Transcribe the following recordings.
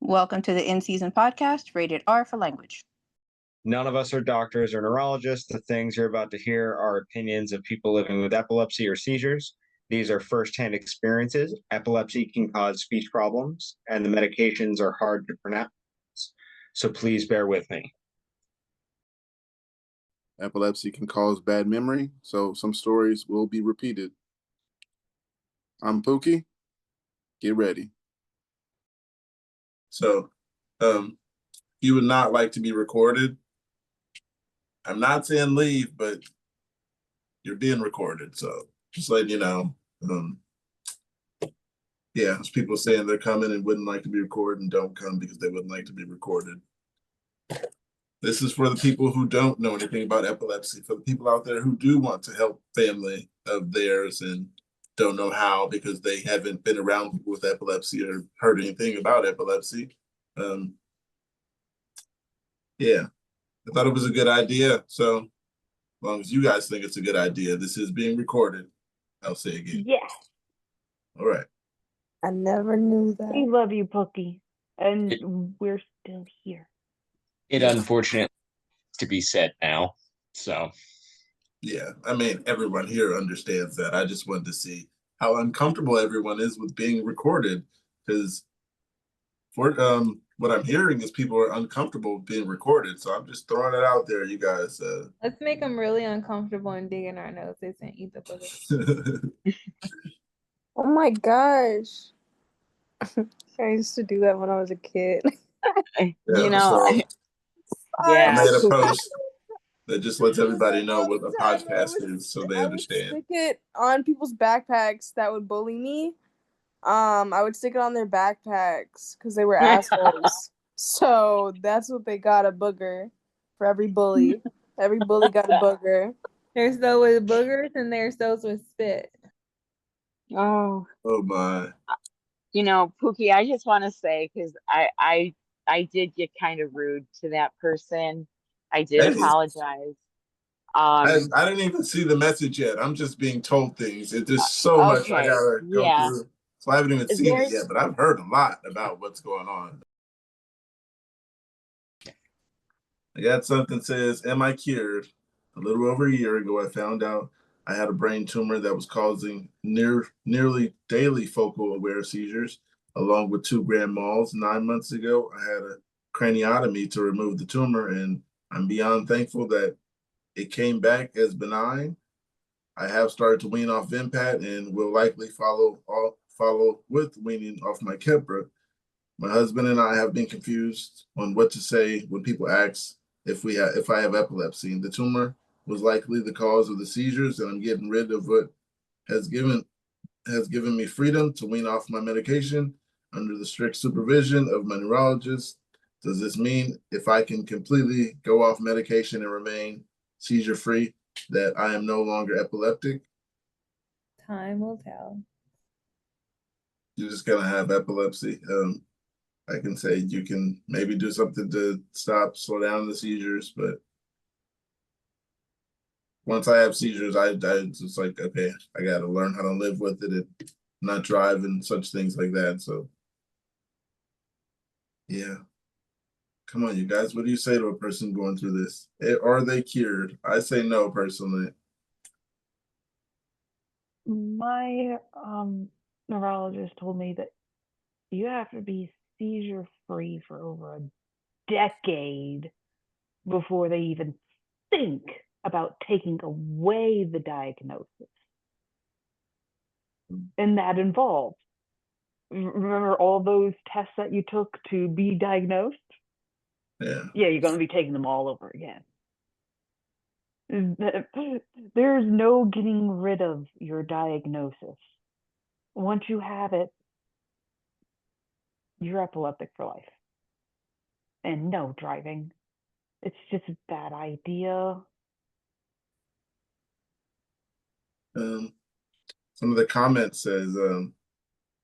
Welcome to the In Season podcast, rated R for language. None of us are doctors or neurologists. The things you're about to hear are opinions of people living with epilepsy or seizures. These are firsthand experiences. Epilepsy can cause speech problems, and the medications are hard to pronounce. So please bear with me. Epilepsy can cause bad memory, so some stories will be repeated. I'm Pookie. Get ready. So, you would not like to be recorded. I'm not saying leave, but you're being recorded. So just letting you know. Yeah, there's people saying they're coming and wouldn't like to be recorded and don't come because they wouldn't like to be recorded. This is for the people who don't know anything about epilepsy, for the people out there who do want to help family of theirs and don't know how because they haven't been around people with epilepsy or heard anything about epilepsy. Yeah, I thought it was a good idea. So as long as you guys think it's a good idea, this is being recorded. I'll say again. Yes. All right. I never knew that. We love you, Pookie. And we're still here. It unfortunately to be said now. So yeah, I mean, everyone here understands that. I just wanted to see how uncomfortable everyone is with being recorded, because for what I'm hearing is people are uncomfortable with being recorded. So I'm just throwing it out there, you guys. Let's make them really uncomfortable and dig in our noses and eat the booger. Oh my gosh. I used to do that when I was a kid. I Yeah. made a post that just lets everybody know what a podcast is so they understand. Stick it on people's backpacks that would bully me. I would stick it on their backpacks because they were assholes. So that's what they got, a booger for every bully. Every bully got a booger. There's those with boogers and there's those with spit. Oh my. Pookie, I just want to say, because I did get kind of rude to that person. I did apologize. I didn't even see the message yet. I'm just being told things. It's just so much I gotta go through. So I haven't even seen it yet, but I've heard a lot about what's going on. I got something that says, am I cured? A little over a year ago, I found out I had a brain tumor that was causing nearly daily focal aware seizures, along with 2 grand malls. 9 months ago, I had a craniotomy to remove the tumor, and I'm beyond thankful that it came back as benign. I have started to wean off Vimpat and will likely follow with weaning off my Keppra. My husband and I have been confused on what to say when people ask if I have epilepsy. The tumor was likely the cause of the seizures, and I'm getting rid of what has given me freedom to wean off my medication under the strict supervision of my neurologist. Does this mean if I can completely go off medication and remain seizure-free, that I am no longer epileptic? Time will tell. You're just gonna have epilepsy. I can say you can maybe do something to slow down the seizures, but once I have seizures, I just like, okay, I got to learn how to live with it and not drive and such things like that. So, yeah. Come on, you guys. What do you say to a person going through this? Are they cured? I say no, personally. My neurologist told me that you have to be seizure-free for over a decade before they even think about taking away the diagnosis. And that involves, remember all those tests that you took to be diagnosed? Yeah. Yeah, you're going to be taking them all over again. There's no getting rid of your diagnosis. Once you have it, you're epileptic for life. And no driving. It's just a bad idea. Some of the comments says,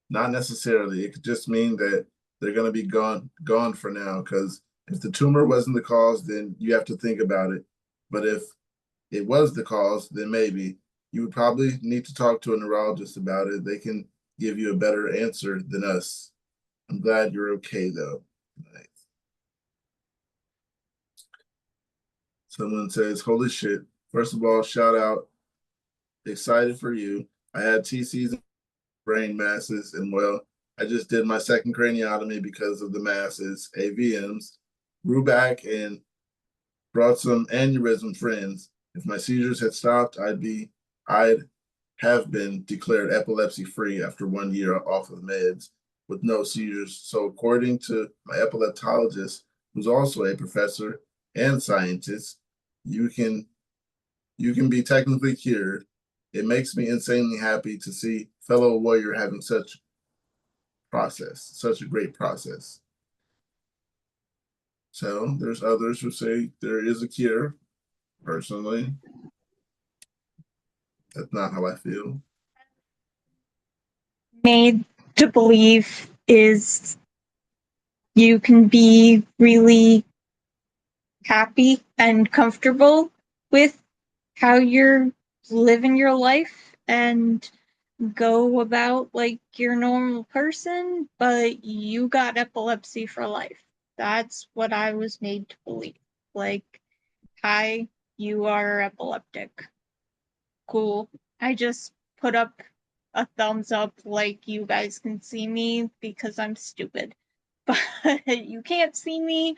not necessarily. It could just mean that they're going to be gone for now, because if the tumor wasn't the cause, then you have to think about it. But if it was the cause, then maybe you would probably need to talk to a neurologist about it. They can give you a better answer than us. I'm glad you're okay, though. Nice. Someone says, holy shit. First of all, shout out. Excited for you. I had TC's brain masses, and well, I just did my second craniotomy because of the masses, AVMs, grew back and brought some aneurysm friends. If my seizures had stopped, I'd have been declared epilepsy free after 1 year off of meds with no seizures. So according to my epileptologist, who's also a professor and scientist, you can be technically cured. It makes me insanely happy to see fellow warrior having such a great process. So there's others who say there is a cure. Personally, that's not how I feel. Made to believe is you can be really happy and comfortable with how you're living your life and go about like your normal person, but you got epilepsy for life. That's what I was made to believe. Like, hi, you are epileptic. Cool. I just put up a thumbs up like you guys can see me because I'm stupid. But you can't see me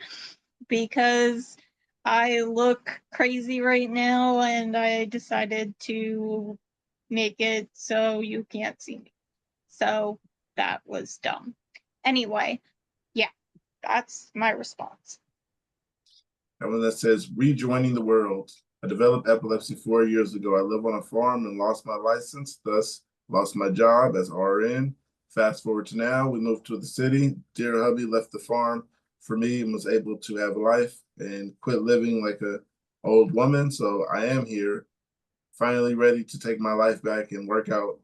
because I look crazy right now and I decided to make it so you can't see me. So that was dumb. Anyway, yeah, that's my response. And one that says rejoining the world. I developed epilepsy 4 years ago. I live on a farm and lost my license, thus lost my job as RN. Fast forward to now, we moved to the city. Dear hubby left the farm for me and was able to have a life and quit living like a old woman. So I am here, finally ready to take my life back and work out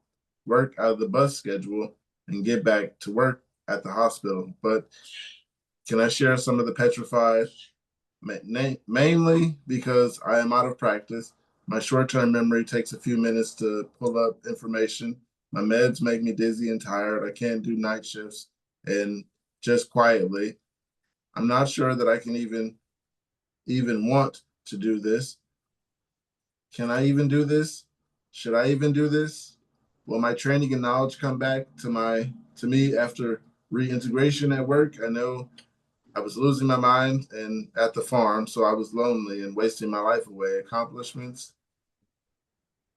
of the bus schedule and get back to work at the hospital. But can I share some of the petrified? Mainly because I am out of practice. My short-term memory takes a few minutes to pull up information. My meds make me dizzy and tired. I can't do night shifts. And just quietly, I'm not sure that I can even want to do this. Can I even do this? Should I even do this? Will my training and knowledge come back to me after reintegration at work? I know I was losing my mind and at the farm, so I was lonely and wasting my life away. Accomplishments,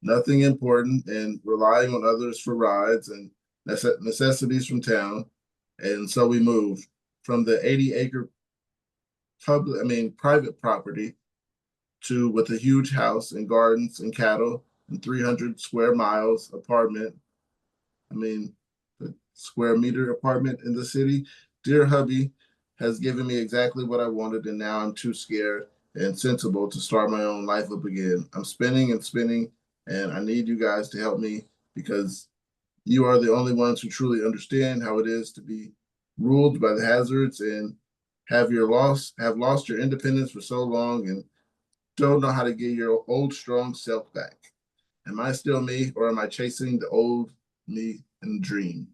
nothing important, and relying on others for rides and necessities from town. And so we moved from the 80-acre private property to with a huge house and gardens and cattle and 300 square miles apartment. The square meter apartment in the city. Dear hubby has given me exactly what I wanted, and now I'm too scared and sensible to start my own life up again. I'm spinning and spinning, and I need you guys to help me because you are the only ones who truly understand how it is to be ruled by the hazards and have lost your independence for so long and don't know how to get your old strong self back. Am I still me, or am I chasing the old me in the dream?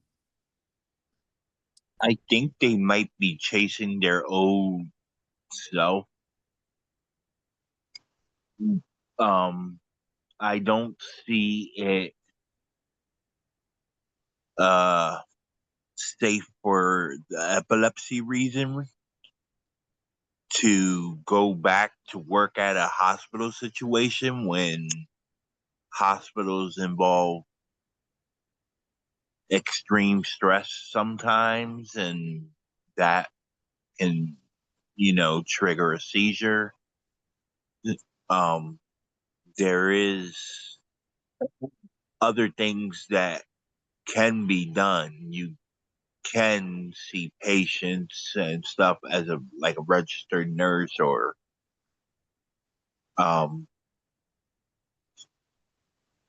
I think they might be chasing their old self. I don't see it safe for the epilepsy reason to go back to work at a hospital situation when hospitals involve extreme stress sometimes, and that can, trigger a seizure. Um, there is other things that can be done. You can see patients and stuff as a registered nurse or um,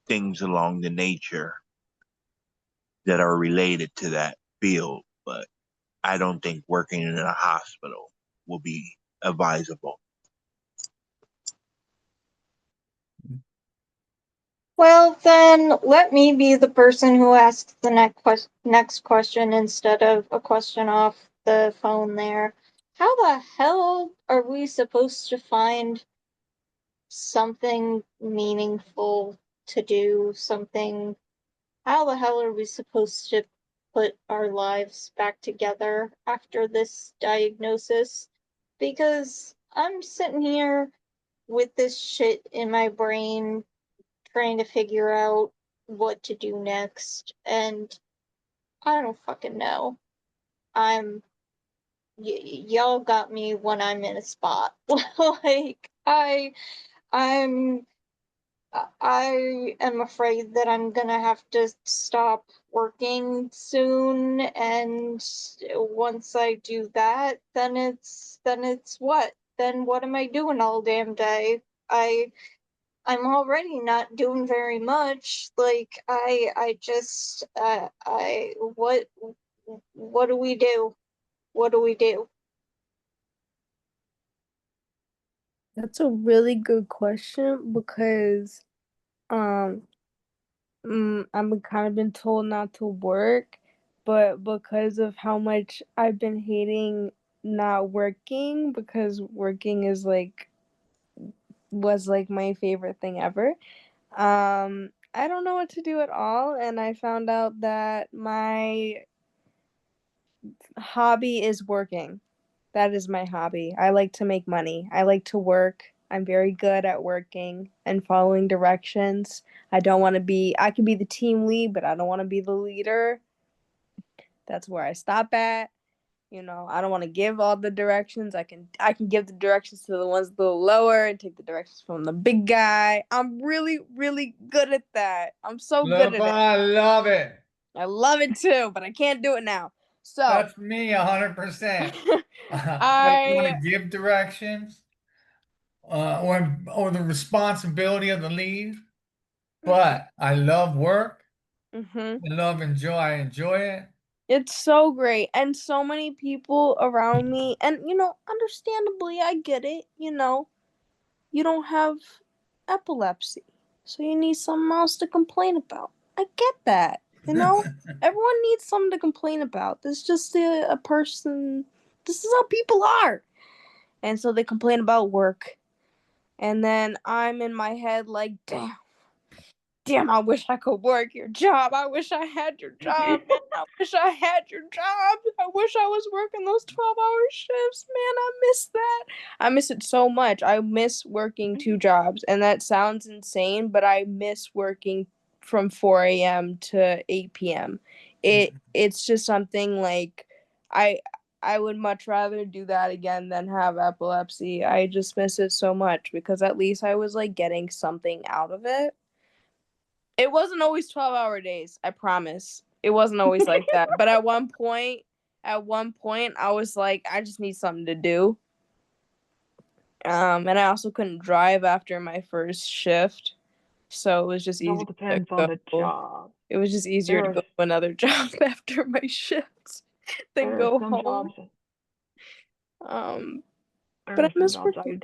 things along the nature that are related to that field, but I don't think working in a hospital will be advisable. Well, then let me be the person who asks the next question instead of a question off the phone there. How the hell are we supposed to find something meaningful to do? Something. How the hell are we supposed to put our lives back together after this diagnosis? Because I'm sitting here with this shit in my brain trying to figure out what to do next, and I don't fucking know. Y'all got me when I'm in a spot. Like, I'm I am afraid that I'm gonna have to stop working soon, and once I do that, then it's what? Then what am I doing all damn day? I'm already not doing very much. Like, I just I what do we do? What do we do? That's a really good question because um I'm kind of been told not to work, but because of how much I've been hating not working, because working is was like my favorite thing ever. I don't know what to do at all, and I found out that my hobby is working. That is my hobby. I like to make money. I like to work. I'm very good at working and following directions. I don't want to be, I can be the team lead, but I don't want to be the leader. That's where I stop at. You know, I don't want to give all the directions. I can give the directions to the ones a little lower and take the directions from the big guy. I'm really, really good at that. I'm so good at it. I love it. I love it too, but I can't do it now. So That's me 100%. I don't want to give directions or the responsibility of the lead, but I love work. I I enjoy it. It's so great. And so many people around me, and understandably, I get it. You don't have epilepsy, so you need something else to complain about. I get that. Everyone needs something to complain about. This is just a person. This is how people are. And so they complain about work. And then I'm in my head like, damn, I wish I could work your job. I wish I had your job, man. I wish I had your job. I wish I was working those 12-hour shifts, man. I miss that. I miss it so much. I miss working 2 jobs, and that sounds insane, but I miss working from 4 a.m. to 8 p.m. It's just something like I would much rather do that again than have epilepsy. I just miss it so much because at least I was like getting something out of it. It wasn't always 12-hour days, I promise. It wasn't always like that. But at one point, I was like, I just need something to do. And I also couldn't drive after my first shift. So it was just easy. It all depends on the job. It was just easier to go to another job after my shifts than go home. Jobs, but I miss working.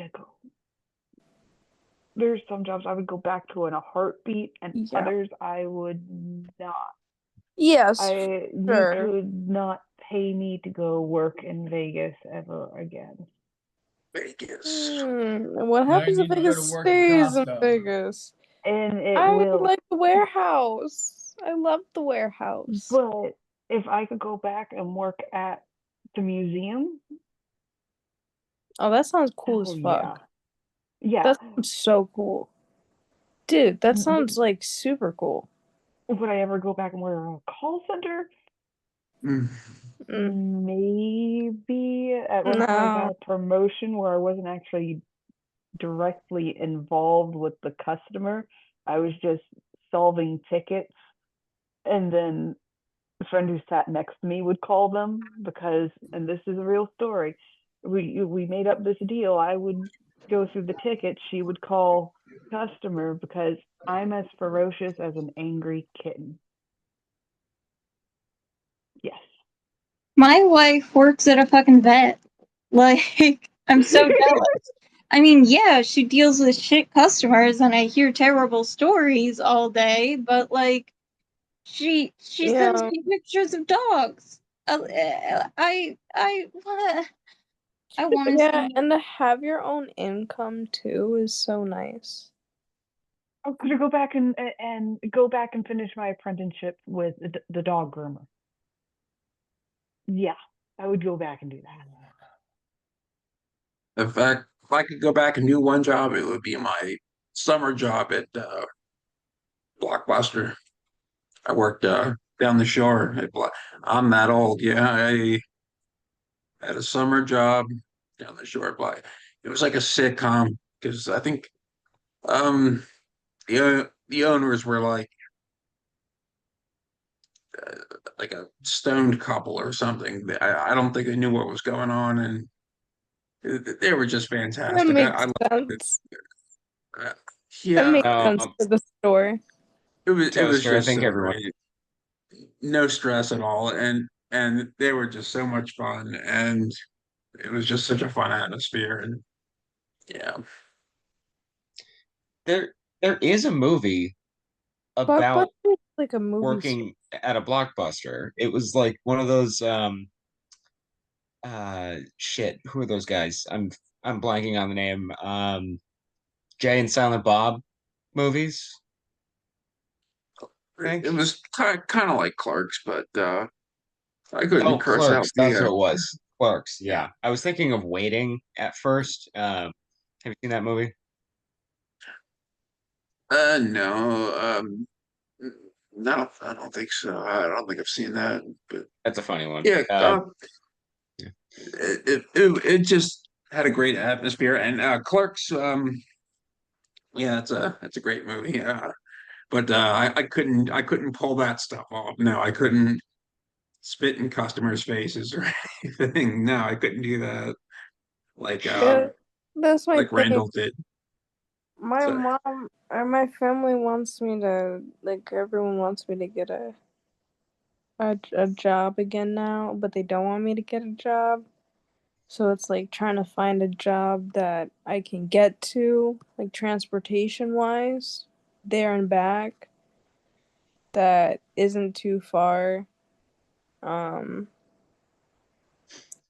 There's some jobs I would go back to in a heartbeat, and others I would not. Yes, you could not pay me to go work in Vegas ever again. Vegas. What happens if Vegas stays in Vegas? And I like the warehouse. I love the warehouse. But if I could go back and work at the museum. Oh, that sounds cool as fuck. Yeah. That sounds so cool. Dude, that sounds like super cool. Would I ever go back and work in a call center? Maybe. At one point I got a promotion where I wasn't actually directly involved with the customer. I was just solving tickets, and then the friend who sat next to me would call them because, and this is a real story, we made up this deal. I would go through the tickets, she would call customer because I'm as ferocious as an angry kitten. Yes. My wife works at a fucking vet. Like, I'm so jealous. I mean, yeah, she deals with shit customers and I hear terrible stories all day, but like she sends me pictures of dogs. I want to Yeah, see. and to have your own income too is so nice. I'm gonna go back and go back and finish my apprenticeship with the dog groomer. Yeah, I would go back and do that. If I could go back and do one job, it would be my summer job at Blockbuster. I worked down the shore at I'm that old. Yeah, I had a summer job down the shore. But it was like a sitcom because I think the owners were like a stoned couple or something. I don't think they knew what was going on, and they were just That fantastic. makes I loved it. sense. That Yeah, makes sense for the store. it was Toaster, I just think so everyone. great. No stress at all, and they were just so much fun, and it was just such a fun atmosphere, and yeah. There is a movie Blockbuster about is like a movie store. working at a Blockbuster. It was like one of those shit, who are those guys? I'm blanking on the name. Jay and Silent Bob movies. It was kind of like Clark's, but I couldn't Oh, curse out Clerks. That's the what it was. Clerks. yeah. Yeah. I was thinking of Waiting at first. Have you seen that movie? No, no, I don't think so. I don't think I've seen that, but That's a funny one. yeah, Yeah. it just had a great atmosphere, and Clerks, yeah, it's a great movie. But I couldn't pull that stuff off. No, I couldn't spit in customers' faces or anything. No, I couldn't do that like Yeah, that's my like thing. Randall did. My So mom or my family wants me to, like, everyone wants me to get a job again now, but they don't want me to get a job. So it's like trying to find a job that I can get to, like transportation wise, there and back, that isn't too far. Um,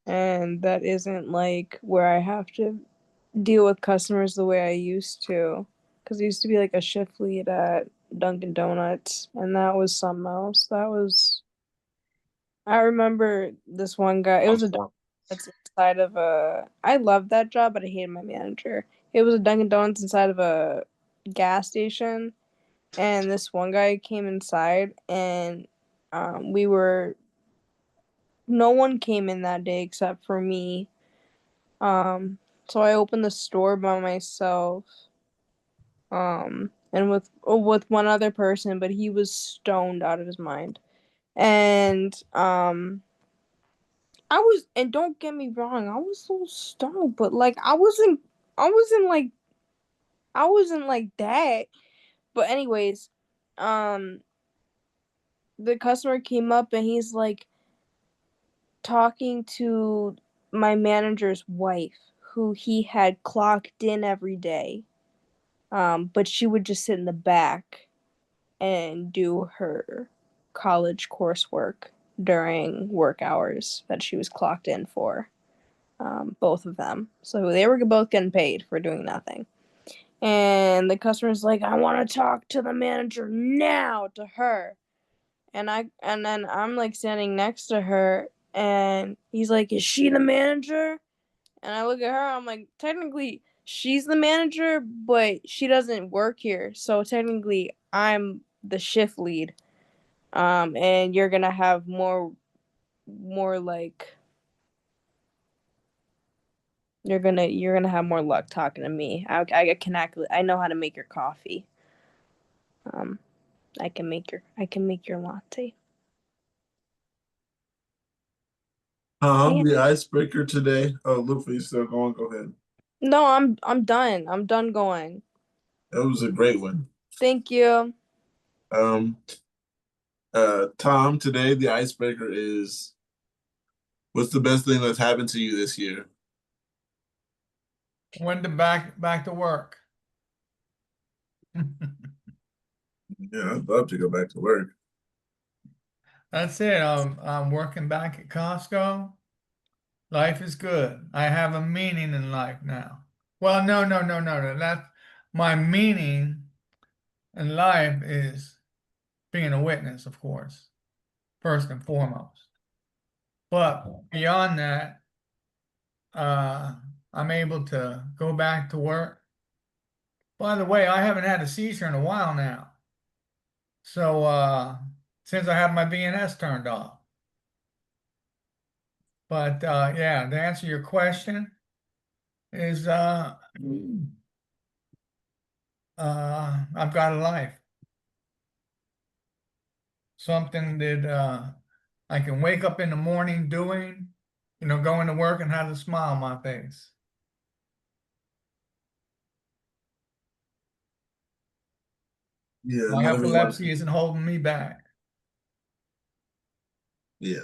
and that isn't like where I have to deal with customers the way I used to. Because I used to be like a shift lead at Dunkin' Donuts, and that was something else. I remember this one guy, it was a Dunkin' Donuts inside of a, I loved that job, but I hated my manager. It was a Dunkin' Donuts inside of a gas station, and this one guy came inside, and we were, no one came in that day except for me. So I opened the store by myself, and with one other person, but he was stoned out of his mind. And I was, and don't get me wrong, I was so stoned, but like I wasn't like I wasn't like that. But anyways, um the customer came up and he's like talking to my manager's wife, who he had clocked in every day. But she would just sit in the back and do her college coursework during work hours that she was clocked in for. Both of them. So they were both getting paid for doing nothing. And the customer's like, I want to talk to the manager now, to her. And then I'm like standing next to her, and he's like, is she the manager? And I look at her, I'm like, technically she's the manager, but she doesn't work here. So technically I'm the shift lead. And you're gonna have more like, you're gonna have more luck talking to me. I know how to make your coffee. Um, I can make your latte. The icebreaker today. Oh, Luffy's still going. Go ahead. No, I'm done. I'm done going. That was a great one. Thank you. Tom, today the icebreaker is, what's the best thing that's happened to you this year? When to back to work. Yeah, I'd love to go back to work. That's it. I'm working back at Costco. Life is good. I have a meaning in life now. Well, no. That's my meaning in life is being a witness, of course, first and foremost. But beyond that, uh, I'm able to go back to work. By the way, I haven't had a seizure in a while now. So since I have my BNS turned off. But yeah, to answer your question is I've got a life. Something that I can wake up in the morning doing, going to work and have a smile on my face. Yeah, My not everyone. epilepsy isn't holding me back. Yeah,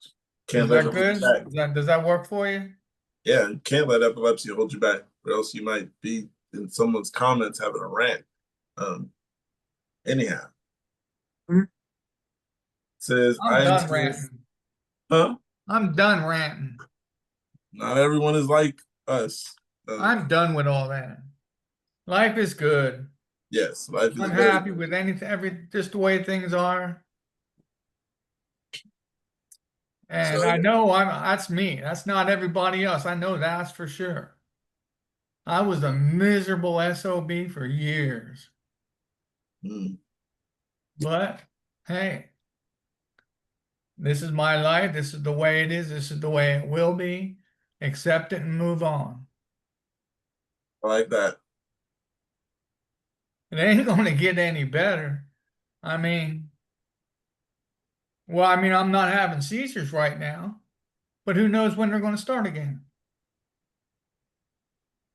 Is can't let that it hold you good? back. Does that work for you? Yeah, you can't let epilepsy hold you back, or else you might be in someone's comments having a rant. Anyhow, says I'm I am done still, ranting. huh? I'm done ranting. Not everyone is like us. I'm done with all that. Life is good. Yes, life is I'm very happy good. with just the way things are. And I So, know that's me. That's not everybody else. I know that's for sure. I was a miserable SOB for years. mm, But hey, this is my life. This is the way it is. This is the way it will be. Accept it and move on. I like that. It ain't going to get any better. I mean, I'm not having seizures right now, but who knows when they're going to start again.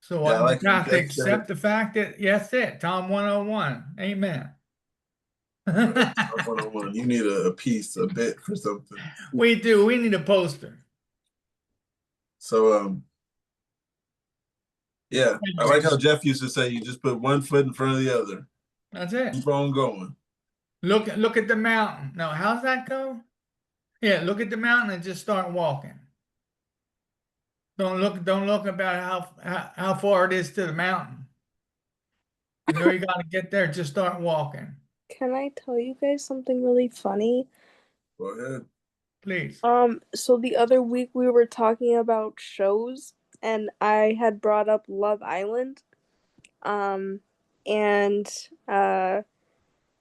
So Yeah, I I like just when have to Jeff said, accept the fact that, yes, it, Tom 101. Amen. right, Top 101, you need a piece, a bit for something. We do. We need a poster. So, yeah, Thank I you, like how man. Jeff used to say, you just put one foot in front of the other. That's it. Keep on going. Look at the mountain. Now, how's that go? Yeah, look at the mountain and just start walking. Don't look about how far it is to the mountain. You know you got to get there. Just start walking, Can I tell you guys something really funny? Go ahead. please. So the other week we were talking about shows and I had brought up Love Island. Um, and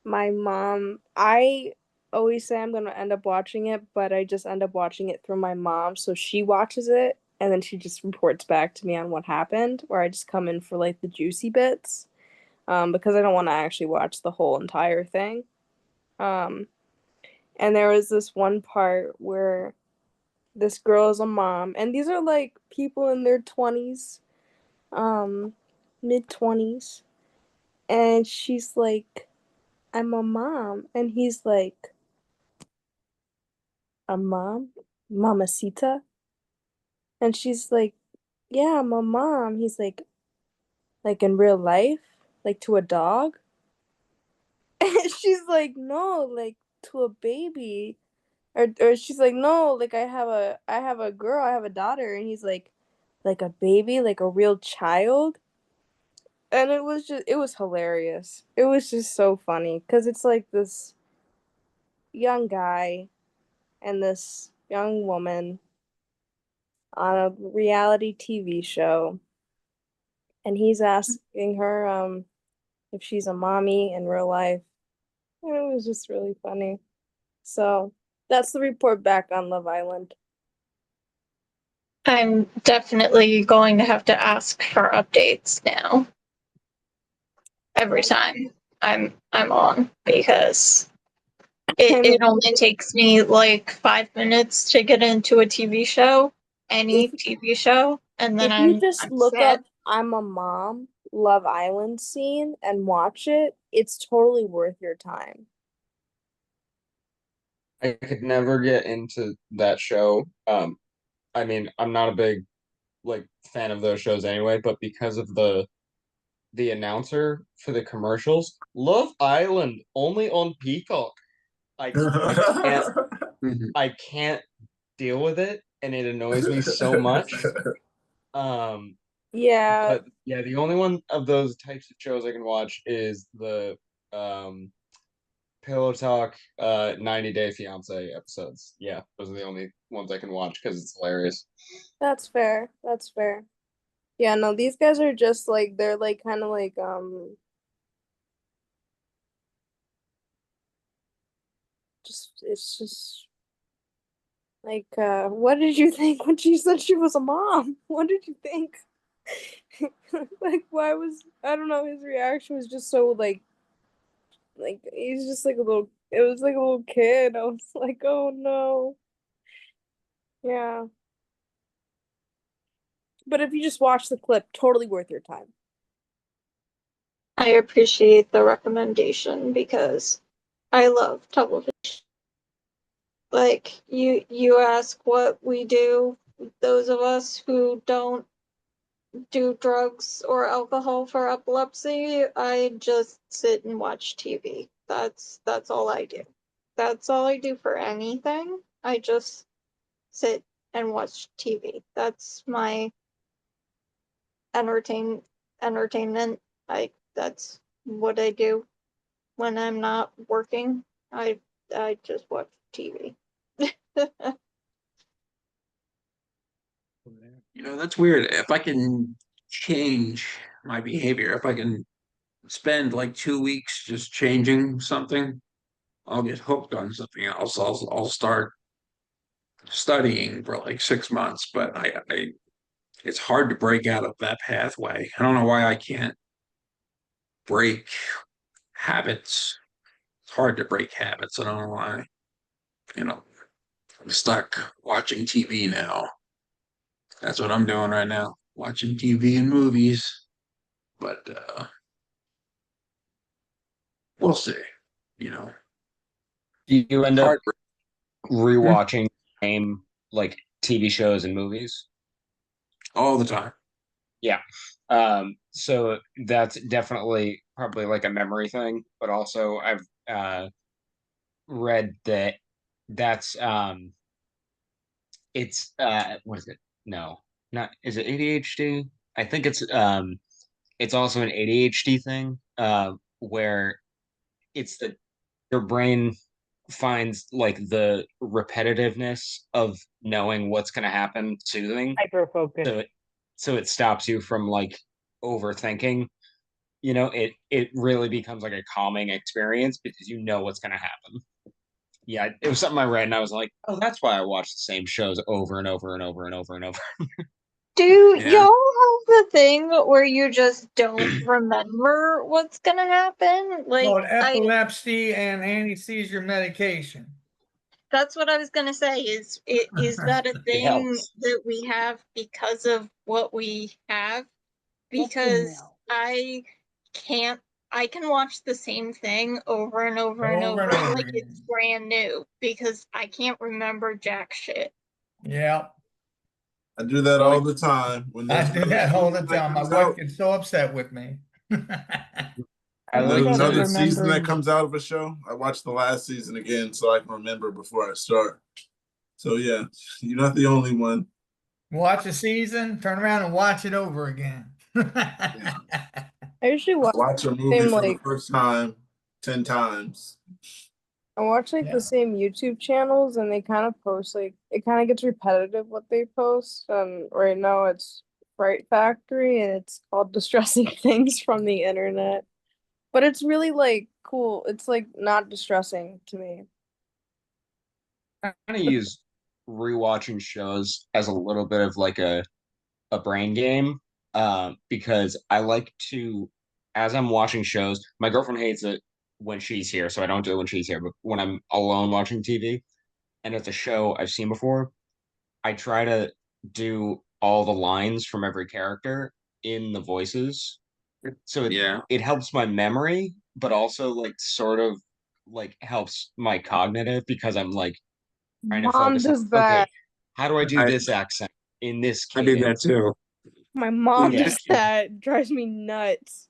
my mom, I always say I'm gonna end up watching it, but I just end up watching it through my mom. So she watches it and then she just reports back to me on what happened, where I just come in for like the juicy bits. Because I don't want to actually watch the whole entire thing. Um, and there was this one part where this girl is a mom, and these are like people in their 20s, mid 20s, and she's like, I'm a mom. And he's like, a mom? Mamacita? And she's like, yeah, I'm a mom. He's like in real life? Like to a dog? And she's like, no, like to a baby. Or she's like, no, like I have a girl, I have a daughter. And he's like a baby, like a real child. And it was hilarious. It was just so funny because it's like this young guy and this young woman on a reality TV show, and he's asking her if she's a mommy in real life. And it was just really funny. So that's the report back on Love Island. I'm definitely going to have to ask for updates now every time I'm on because it only takes me like 5 minutes to get into a TV show, any TV show, and then If you I'm just look set. up I'm a mom Love Island scene and watch it, it's totally worth your time. I could never get into that show. I mean, I'm not a big like fan of those shows anyway, but because of the announcer for the commercials, Love Island only on Peacock. I can't Mhm. I can't deal with it, and it annoys me so much. Yeah, But yeah, the only one of those types of shows I can watch is the Pillow Talk 90 Day Fiance episodes. Yeah, those are the only ones I can watch because it's hilarious. that's fair. That's fair. Yeah, no, these guys are just like they're like kind of like just it's just like what did you think when she said she was a mom? What did you think? Like why was I don't know, his reaction was just so like he's just like a little it was like a little kid. I was like, "Oh no." Yeah. But if you just watch the clip, totally worth your time. I appreciate the recommendation because I love television. Like you ask what we do, those of us who don't do drugs or alcohol for epilepsy, I just sit and watch TV. That's all I do. That's all I do for anything. I just sit and watch TV. That's my entertainment. That's what I do when I'm not working. I just watch TV. That's weird. If I can change my behavior, if I can spend like 2 weeks just changing something, I'll get hooked on something else. I'll start studying for like 6 months, but it's hard to break out of that pathway. I don't know why I can't break habits. It's hard to break habits. I don't know why. I'm stuck watching TV now. That's what I'm doing right now, watching TV and movies. But we'll see. You know, You end up hard. rewatching same like TV shows and movies. All the time. Yeah. So that's definitely probably like a memory thing, but also I've read that that's it's what is it? No, not is it ADHD? I think it's also an ADHD thing, where it's that your brain finds like the repetitiveness of knowing what's going to happen soothing. Hyper focus. So it stops you from like overthinking. It really becomes like a calming experience because you know what's going to happen. Yeah, it was something I read and I was like, oh, that's why I watch the same shows over and over and over and over and over. Do Yeah. y'all have the thing where you just don't remember what's gonna happen? Called Like epilepsy and anti-seizure medication. that's what I was gonna say. Is that a It thing helps. that we have because of what we have? Because I can't I can watch the same thing over and over and Over and over over like again. it's brand new because I can't remember jack shit. Yeah, I do that all the time. When I there's do another that all the season that time. My comes wife out, gets so upset with me. I when like there's another to season that remembering- comes out of a show, I watch the last season again so I can remember before I start. So yeah, you're not the only one. Watch a season, turn around and watch it over again. I usually I watch watch a the movie same for the like first time 10 times. I watch like Yeah. the same YouTube channels and they kind of post like it kind of gets repetitive what they post. Right now it's Fright Factory and it's called Distressing Things from the Internet. But it's really like cool. It's like not distressing to me. kind of use rewatching shows as a little bit of like a brain game, because I like to, as I'm watching shows, my girlfriend hates it when she's here, so I don't do it when she's here. But when I'm alone watching TV and it's a show I've seen before, I try to do all the lines from every character in the voices. So Yeah. it helps my memory, but also like sort of like helps my cognitive because I'm like trying to Mom focus on, does okay, that. how do I do I this accent in this I do cadence? that too. My mom Yeah. does that. It drives me nuts.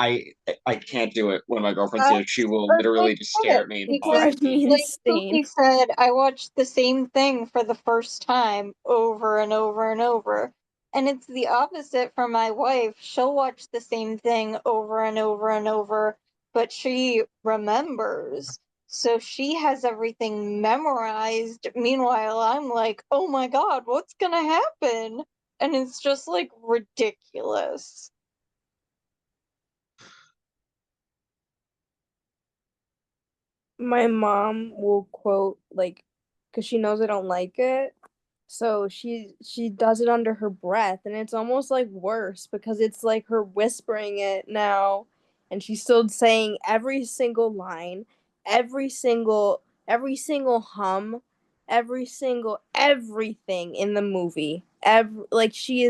I can't do it when my girlfriend's Uh, here. She will That's literally just stare at me and pause. Drive me like insane. Pookie said, I watched the same thing for the first time over and over and over. And it's the opposite for my wife. She'll watch the same thing over and over and over, but she remembers. So she has everything memorized. Meanwhile, I'm like, oh my God, what's gonna happen? And it's just like ridiculous. My mom will quote like, because she knows I don't like it, so she does it under her breath, and it's almost like worse because it's like her whispering it now, and she's still saying every single line, every single hum, every single everything in the movie. Like she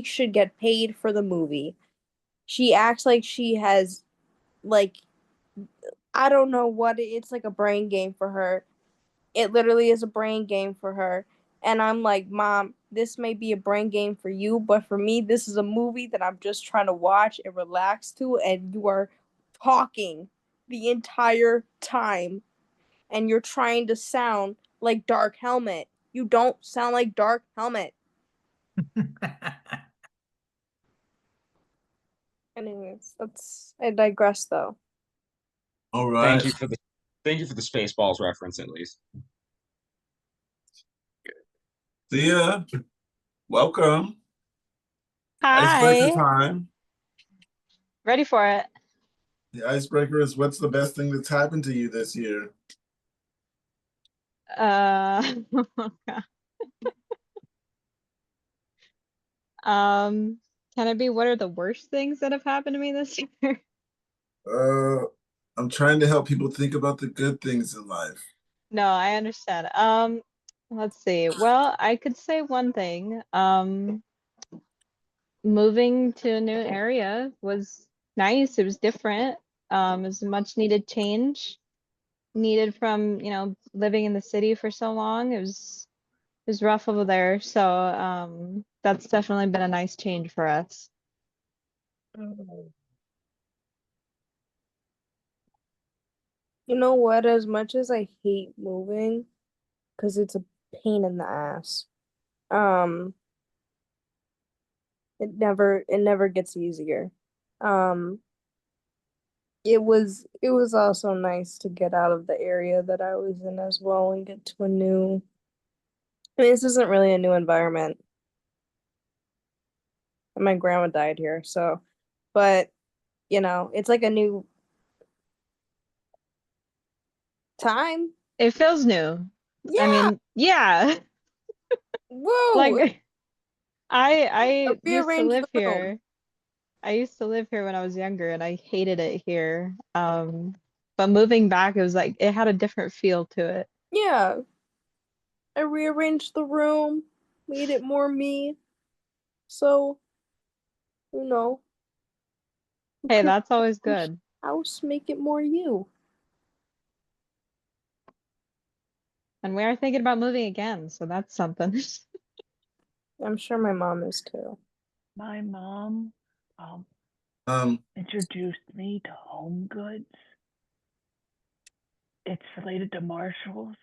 should get paid for the movie. She acts like she has like I don't know it's like a brain game for her. It literally is a brain game for her. And I'm like, Mom, this may be a brain game for you, but for me, this is a movie that I'm just trying to watch and relax to, and you are talking the entire time, and you're trying to sound like Dark Helmet. You don't sound like Dark Helmet. Anyways, I digress though. All right. Thank you for the Spaceballs reference at least. Thea, welcome. Hi. Icebreaker time. Ready for it. The icebreaker is what's the best thing that's happened to you this year? Can it be what are the worst things that have happened to me this year? I'm trying to help people think about the good things in life. No, I understand. Let's see. Well, I could say one thing. Moving to a new area was nice. It was different. It was a much needed change. Needed from, living in the city for so long. It was rough over there. So, that's definitely been a nice change for us. You know what? As much as I hate moving, because it's a pain in the ass, um, it never gets easier. Um, it was also nice to get out of the area that I was in as well and get to a new. I mean, this isn't really a new environment. And my grandma died here, so, but it's like a new time. It feels new. I Yeah. mean, yeah. Whoa. Like I used to Rearrange live the room. here. I used to live here when I was younger and I hated it here. But moving back, it was like it had a different feel to it. Yeah. I rearranged the room, made it more me. So, you know, you Hey, can that's always rearrange good. the house, make it more you. And we are thinking about moving again, so that's something. I'm sure my mom is too. My mom introduced me to Home Goods. It's related to Marshalls.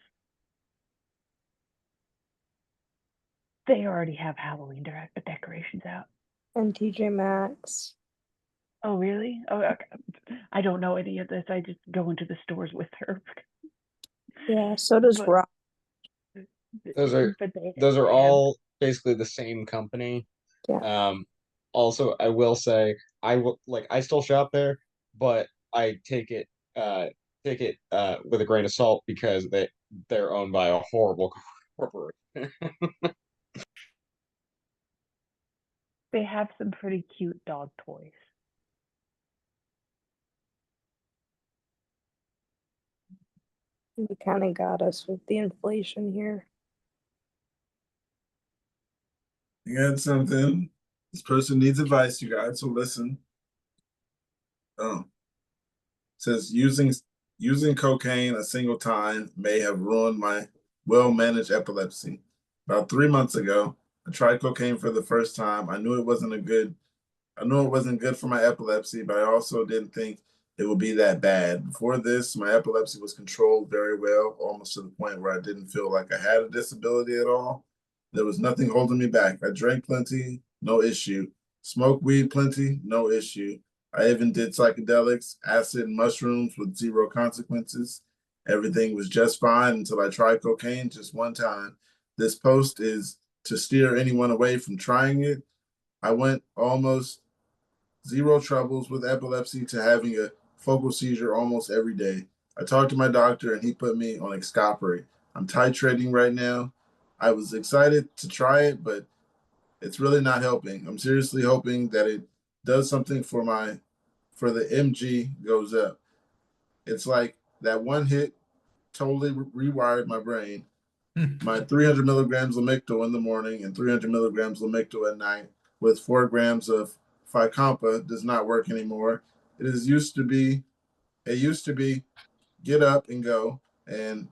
They already have Halloween decorations out. And TJ Maxx. Oh, really? Oh, okay. I don't know any of this. I just go into the stores with her. Yeah, so does But Rob. Those are but they those are they have all basically the same company. Yeah. Also, I will say I still shop there, but I take it with a grain of salt because they're owned by a horrible corporation. they have some pretty cute dog toys. You kind of got us with the inflation here. You got something. This person needs advice, you guys, so listen. Oh. It says using cocaine a single time may have ruined my well-managed epilepsy. About 3 months ago, I tried cocaine for the first time. I knew it wasn't a good I knew it wasn't good for my epilepsy, but I also didn't think it would be that bad. Before this, my epilepsy was controlled very well, almost to the point where I didn't feel like I had a disability at all. There was nothing holding me back. I drank plenty, no issue. Smoked weed plenty, no issue. I even did psychedelics, acid, and mushrooms with zero consequences. Everything was just fine until I tried cocaine just one time. This post is to steer anyone away from trying it. I went almost zero troubles with epilepsy to having a focal seizure almost every day. I talked to my doctor and he put me on Excopri. I'm titrating right now. I was excited to try it, but it's really not helping. I'm seriously hoping that it does something for the MG goes up. It's like that one hit totally rewired my brain. My 300 milligrams Lamictal in the morning and 300 milligrams Lamictal at night with 4 grams of Ficampa does not work anymore. It used to be get up and go and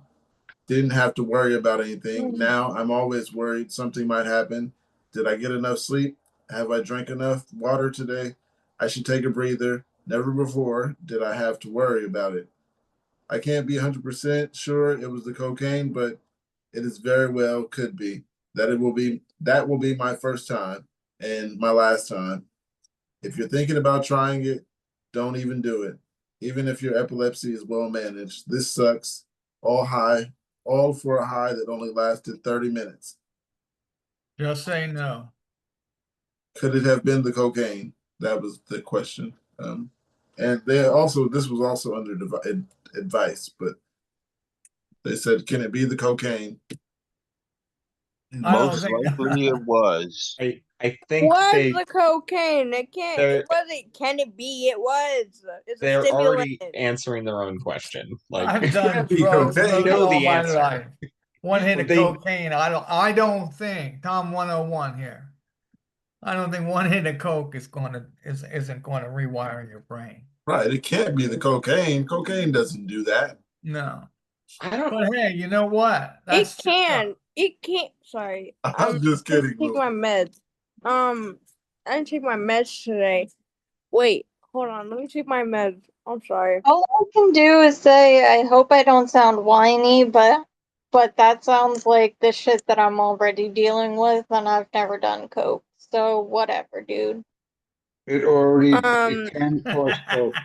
didn't have to worry about anything. Now I'm always worried something might happen. Did I get enough sleep? Have I drank enough water today? I should take a breather. Never before did I have to worry about it. I can't be 100% sure it was the cocaine, but it is very well could be. That will be my first time and my last time. If you're thinking about trying it, don't even do it. Even if your epilepsy is well managed, this sucks. All for a high that only lasted 30 minutes. Just say no. Could it have been the cocaine? That was the question. And this was also under advice, but they said, can it be the cocaine? I don't Most think likely it was. I think Was the cocaine? It can't. they're It wasn't. Can it be? It was. It's a they're stimulant. already answering their own question. Like I've done Be drugs cocaine. most know all the my answer. life. One hit of They- cocaine. I don't think Tom 101 here. I don't think one hit of coke isn't going to rewire your brain. Right. It can't be the cocaine. Cocaine doesn't do that. No. I don't. But hey, you know what? It can. It can't. Sorry. I'm just kidding. Take my meds. I didn't take my meds today. Wait. Hold on. Let me take my meds. I'm sorry. All I can do is say I hope I don't sound whiny, but that sounds like the shit that I'm already dealing with, and I've never done coke. So whatever, dude. It can cause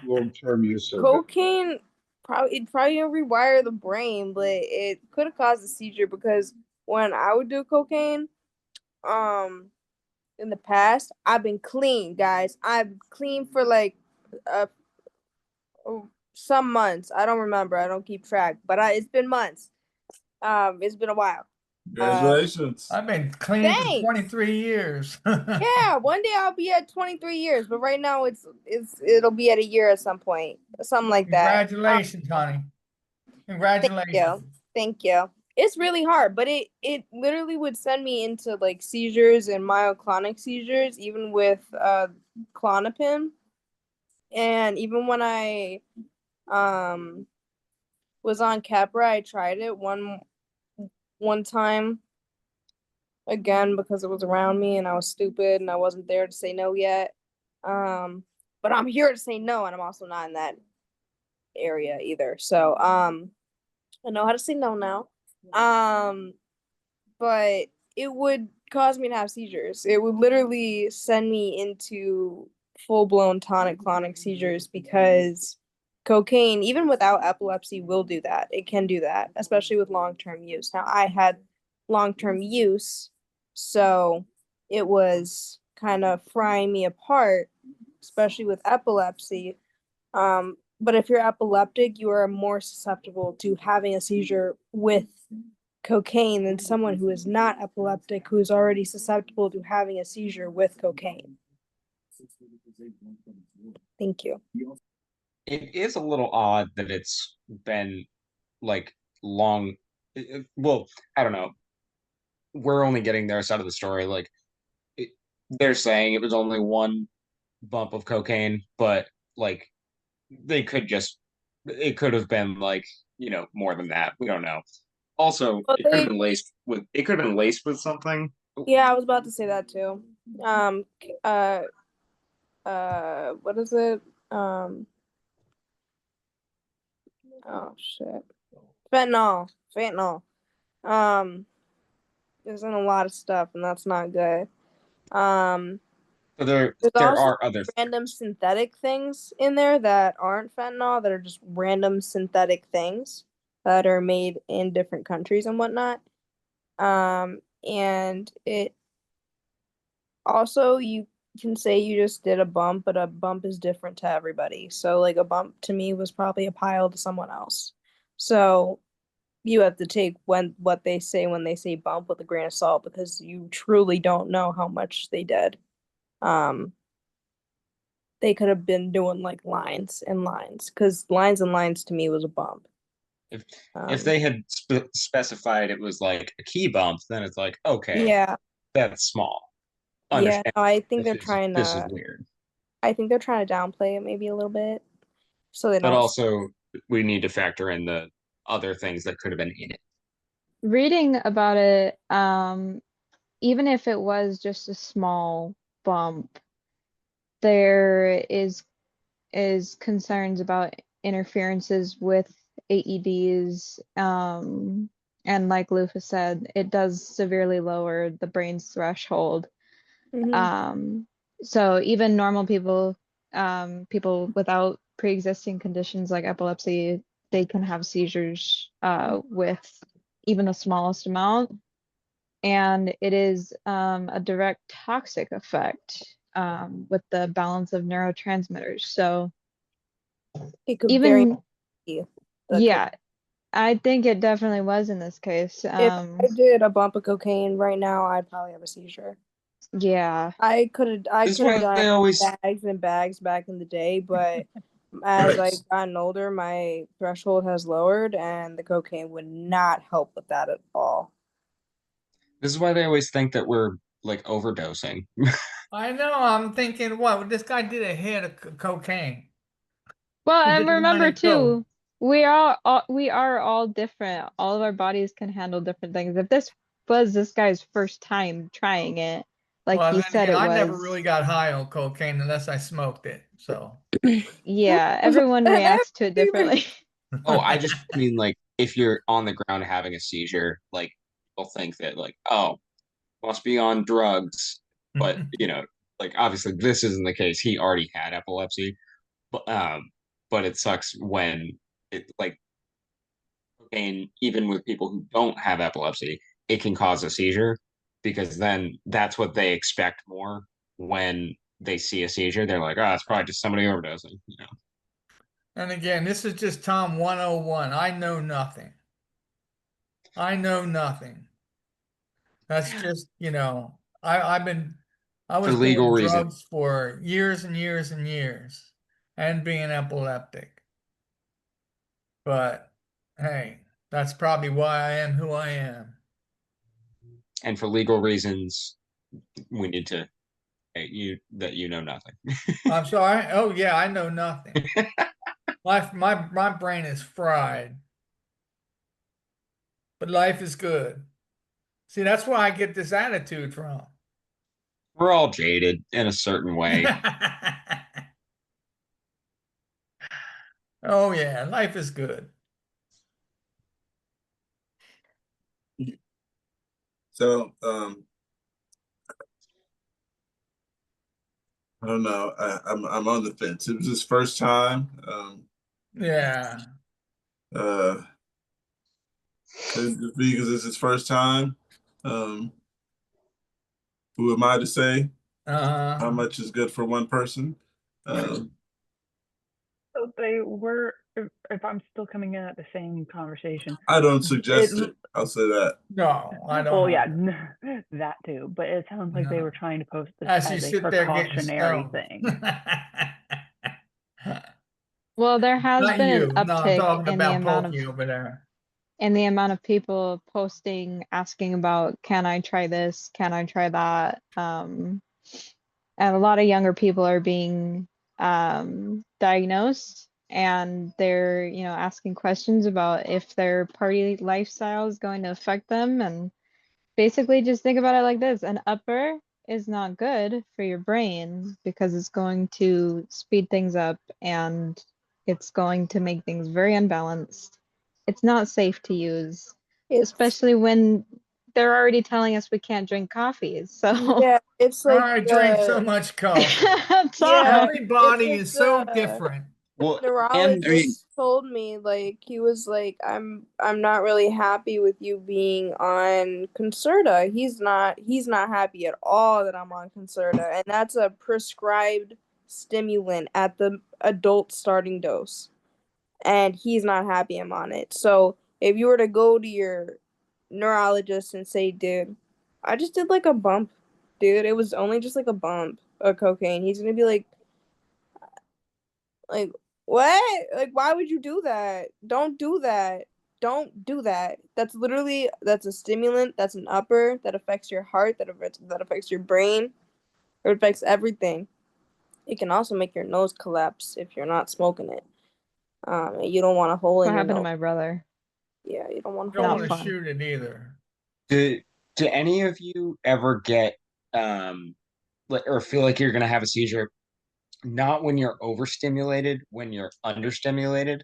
long-term use of it. Cocaine probably gonna rewire the brain, but it could have caused a seizure because when I would do cocaine, in the past, I've been clean, guys. I've clean for like uh some months. I don't remember. I don't keep track, but it's been months. It's been a while. Congratulations. I've been clean for Thanks. 23 years. Yeah, one day I'll be at 23 years, but right now it'll be at a year at some point, something like that. Congratulations, honey. Congratulations. Thank you. It's really hard, but it literally would send me into like seizures and myoclonic seizures, even with Clonopin. And even when I was on Capra, I tried it one time again because it was around me and I was stupid and I wasn't there to say no yet. But I'm here to say no, and I'm also not in that area either. So I know how to say no now. But it would cause me to have seizures. It would literally send me into full-blown tonic-clonic seizures because cocaine, even without epilepsy, will do that. It can do that, especially with long-term use. Now, I had long-term use, so it was kind of frying me apart, especially with epilepsy. But if you're epileptic, you are more susceptible to having a seizure with cocaine than someone who is not epileptic, who is already susceptible to having a seizure with cocaine. Thank you. It is a little odd that it's been like long. Well, I don't know. We're only getting their side of the story. Like they're saying it was only one bump of cocaine, but like it could have been like, more than that. We don't know. Also, Well, it could have been laced with something. Yeah, I was about to say that too. what is it? Oh shit. Fentanyl. Fentanyl. There's in a lot of stuff, and that's not good. So there There's there also are other random synthetic things in there that aren't fentanyl, that are just random synthetic things that are made in different countries and whatnot. And it also, you can say you just did a bump, but a bump is different to everybody. So like a bump to me was probably a pile to someone else. So you have to take what they say when they say bump with a grain of salt, because you truly don't know how much they did. Um, they could have been doing like lines and lines, because lines and lines to me was a bump. if Um, they had specified it was like a key bump, then it's like, okay, yeah, that's small. yeah. Understand. No, I think they're This is weird. I think they're trying to downplay it maybe a little bit, so they But don't. also we need to factor in the other things that could have been in it. Reading about it, even if it was just a small bump, there is concerns about interferences with AEDs. And like Lufa said, it does severely lower the brain's threshold. Mhm. So even normal people, people without pre-existing conditions like epilepsy, they can have seizures with even the smallest amount. And it is a direct toxic effect with the balance of neurotransmitters. So It could very much even, be the yeah, I think it definitely was in this case. If I did a bump of cocaine right now, I'd probably have a seizure. Yeah. I could This is have why done they always bags and bags back in the day, but as I've gotten older, my threshold has lowered, and the cocaine would not help with that at all. this is why they always think that we're like overdosing. I know. I'm thinking, what? This guy did a hit of cocaine. Well, He and did one remember and two. too, we are all different. All of our bodies can handle different things. If this was this guy's first time trying it, like Well, he then said again, it I never was, really got high on cocaine unless I smoked it. So. yeah, everyone reacts to it differently. Oh, I just mean like if you're on the ground having a seizure, like people think that like, oh, must be on drugs. But like obviously this isn't the case. He already had epilepsy. But it sucks when it like cocaine, even with people who don't have epilepsy, it can cause a seizure because then that's what they expect more when they see a seizure. They're like, oh, it's probably just somebody overdosing. And again, this is just Tom 101. I know nothing. I know nothing. That's just, I For was legal doing reason. drugs for years and years and years and being epileptic. But hey, that's probably why I am who I am. And for legal reasons, we need to you know nothing. I'm sorry. Oh yeah, I know nothing. My brain is fried. But life is good. See, that's where I get this attitude from. We're all jaded in a certain way. Oh yeah, life is good. So I don't know. I'm on the fence. It was his first time. Yeah. Could it just be because it's his first time? Um, who am I to say how much is good for one person? Um, So they were, if I'm still coming in at the same conversation, I don't it, suggest it. I'll say that. No, I don't well, know. yeah, that too. But it sounds like they No. were trying to post this As you as a sit there getting precautionary stoned. thing. Well, there has Not been an you. No, I'm uptick talking in the about amount Pokey of over there. people posting asking about, can I try this? Can I try that? And a lot of younger people are being diagnosed, and they're, asking questions about if their party lifestyle is going to affect them. And basically just think about it like this: an upper is not good for your brain because it's going to speed things up and it's going to make things very unbalanced. It's not safe to use, It's especially when they're already telling us we can't drink coffee. So yeah, it's like I drink so much coffee. it's yeah, hard. Every body it's is so the different. Well, and neurologist told me, like, he was like, I'm not really happy with you being on Concerta. He's not happy at all that I'm on Concerta, and that's a prescribed stimulant at the adult starting dose, and he's not happy I'm on it. So if you were to go to your neurologist and say, dude, I just did like a bump, dude, it was only just like a bump of cocaine, he's gonna be like, what? Like, why would you do that? Don't do that. Don't do that. That's a stimulant. That's an upper that affects your heart. That affects your brain. It affects everything. It can also make your nose collapse if you're not smoking it. You don't want a hole in What your happened to nose. my brother? Yeah, you don't want a Don't hole. Not want to fun. shoot it either. do any of you ever get or feel like you're gonna have a seizure? Not when you're overstimulated, when you're understimulated.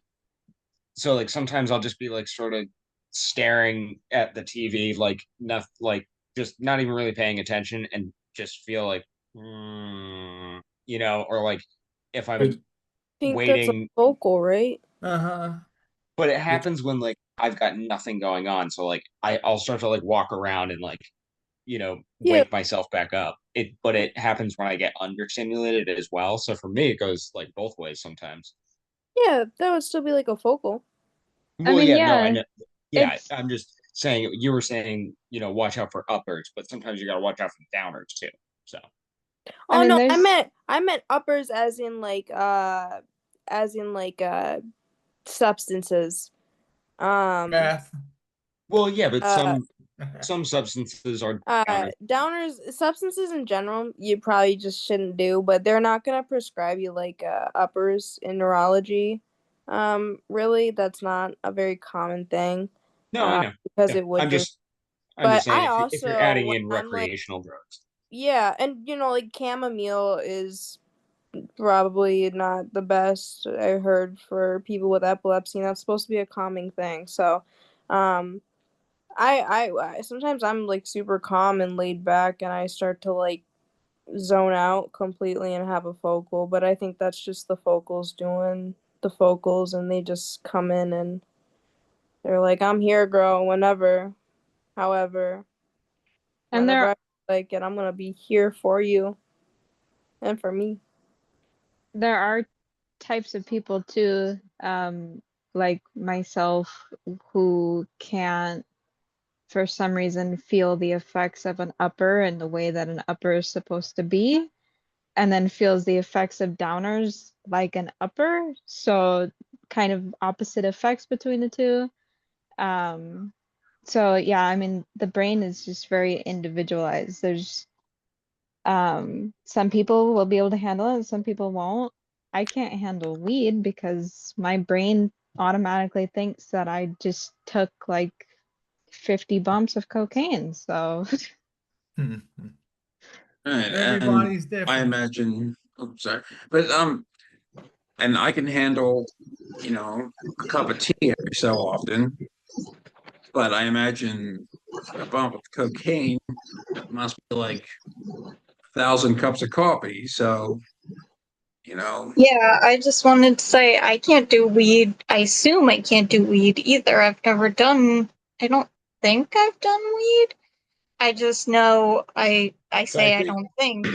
So like sometimes I'll just be like sort of staring at the TV, like not like just not even really paying attention, and just feel like, or like if It, I'm I think that's a waiting, vocal, right? Uh-huh. but it it, happens when like I've got nothing going on. So like I'll start to like walk around and like, Yeah, wake myself back up. But it happens when I get understimulated as well. So for me, it goes like both ways sometimes. yeah, that would still be like a focal. I Well, mean, yeah, no, I yeah, know. Yeah, it's I'm just saying you were saying, watch out for uppers, but sometimes you gotta watch out for downers too. So I Oh mean, no, there's I meant uppers as in like substances. Um Beth. well, yeah, but uh some substances are downers. downers, substances in general you probably just shouldn't do, but they're not gonna prescribe you like uppers in neurology. Really, that's not a very common thing. No, I know. Because Yeah, it would I'm just just I'm but just saying I if you're also adding when in I'm like recreational drugs. yeah, and like chamomile is probably not the best I heard for people with epilepsy, and that's supposed to be a calming thing. So, um, I sometimes I'm like super calm and laid back, and I start to like zone out completely and have a focal. But I think that's just the focals doing the focals, and they just come in and they're like, "I'm here, girl. Whenever, however, and whenever there I like it, I'm gonna be here for you and for me." there are types of people too, like myself, who can't for some reason feel the effects of an upper and the way that an upper is supposed to be, and then feels the effects of downers like an upper. So kind of opposite effects between the two. Um, so yeah, I mean the brain is just very individualized. There's some people will be able to handle it and some people won't. I can't handle weed because my brain automatically thinks that I just took like 50 bumps of cocaine. So Right, and Everybody's I different. imagine, oh, sorry, but and I can handle, a cup of tea every so often, but I imagine a bump of cocaine must be like 1,000 cups of coffee. So, you know, Yeah, I just wanted to say I can't do weed. I assume I can't do weed either. I don't think I've done weed. I just know I say Fact I that don't think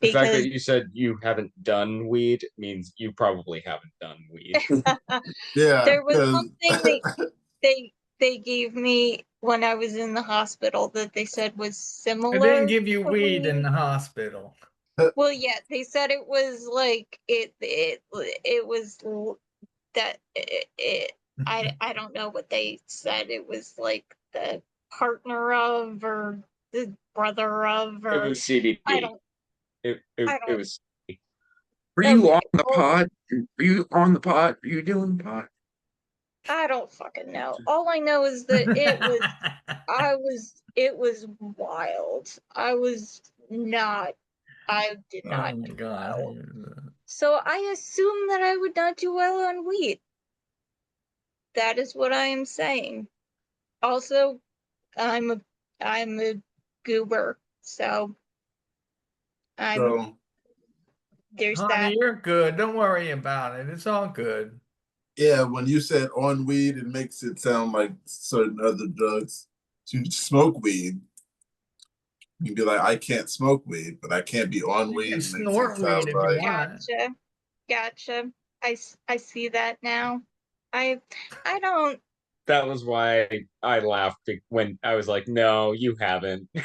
the fact that because you said you haven't done weed means you probably haven't done weed. yeah, there was because something they gave me when I was in the hospital that they said was They didn't similar give you to weed in weed. the hospital. Well, yeah, they said it was like it was that I don't know what they said. It was like the partner of or the brother of It or was I CBD. don't It was. were you okay. on the Well, pod? Were you on the pod? Were you doing the pod? I don't fucking know. All I know is that it was wild. I was not. I did not Oh my do God. well. So I assume that I would not do well on weed. That is what I am saying. Also, I'm a goober, so So there's Honey, that. you're good. Don't worry about it. It's all good. yeah, when you said on weed, it makes it sound like certain other drugs. So you smoke weed. You'd be like, I can't smoke weed, but I can't be on You weed. can Makes it snort weed sound if you like want. Gotcha. I see that now. I don't. That was why I laughed when I was like, "No, you haven't." Yeah.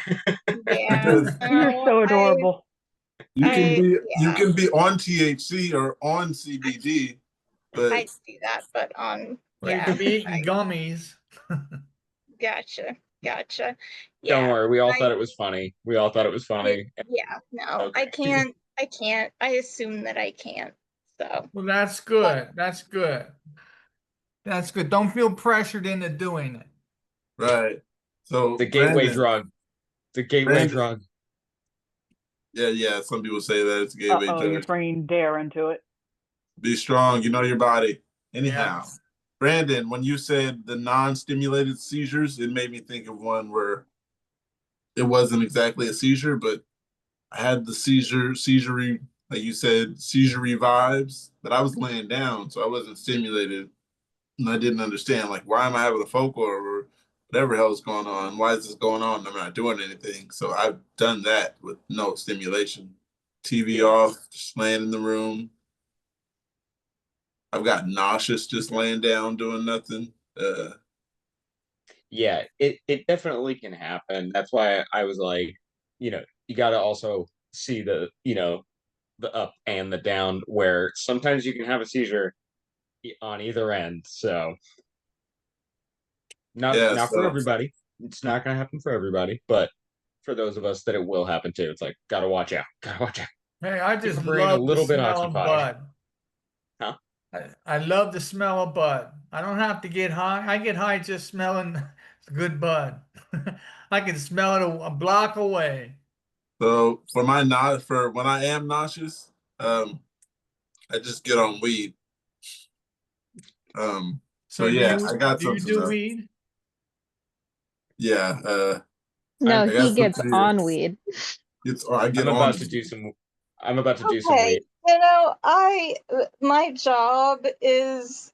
because You're so adorable. you can be Yeah. on THC or on CBD, but I see that, but Or you yeah. could be eating gummies. Gotcha. Don't Yeah. worry, we all I thought it was funny. We all thought it was funny. yeah, no. I Okay. can't. I assume that I can't. So Well, that's good. That's good. That's good. Don't feel pressured into doing it. right. So The gateway Brandon, drug. The gateway drug. yeah. Some people say that it's a gateway Uh-oh, you're drug. bringing Dare into it. Be strong. You know your body. Yeah. Anyhow, Brandon, when you said the non-stimulated seizures, it made me think of one where it wasn't exactly a seizure, but I had the seizure, like you said, seizure vibes, but I was laying down, so I wasn't stimulated. And I didn't understand, like, why am I having a focal or whatever hell's going on? Why is this going on? I'm not doing anything. So I've done that with no stimulation. TV off, just laying in the room. I've got nauseous just laying down doing nothing. Yeah, it definitely can happen. That's why I was like, you got to also see the up and the down, where sometimes you can have a seizure on either end. So Yeah, not for so everybody. It's not going to happen for everybody, but for those of us that it will happen to, it's like gotta watch out. Gotta watch out. Hey, I Keep just your brain a love the little bit smell of occupied. bud. Huh? I love the smell of bud. I don't have to get high. I get high just smelling good bud. I can smell it a block away. so for when I am nauseous, I just get on weed. So So yeah, I got do you something do to, weed? yeah, No, I he got gets something here. on weed. I get I'm on about to do some. I'm about to do some okay, weed. my job is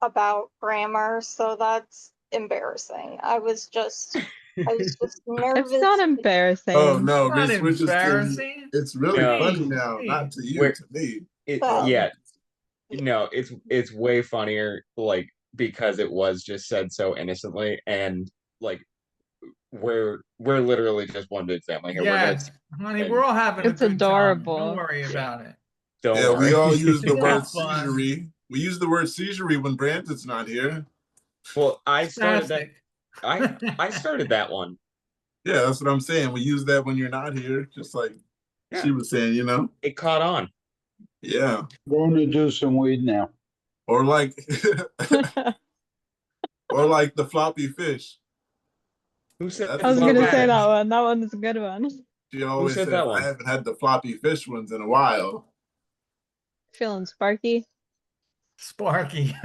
about grammar, so that's embarrassing. I was just nervous. It's not Oh embarrassing. no, Not Miss Richardson, embarrassing. it's really No, funny Please, now, not please. to you, where to me. Well, yeah, no, it's way funnier, like because it was just said so innocently, and like we're literally just one big family here. We're gonna Yes, honey, we're and all having a It's good time. Don't adorable. worry about it. don't Yeah, we worry. all use the It's all word fun. seizury. We use the word seizury when Brandon's not here. Well, I started that. Spastic. I started that one. Yeah, that's what I'm saying. We use that when you're not here, just like Yeah, she was saying, it caught on. Yeah. Going to do some weed now. Or like or like the floppy fish. Who said That's I was another gonna Yeah. say one. that one. That one's a good one. She who always said said, that I one? haven't had the floppy fish ones in a while. Feeling sparky. Sparky.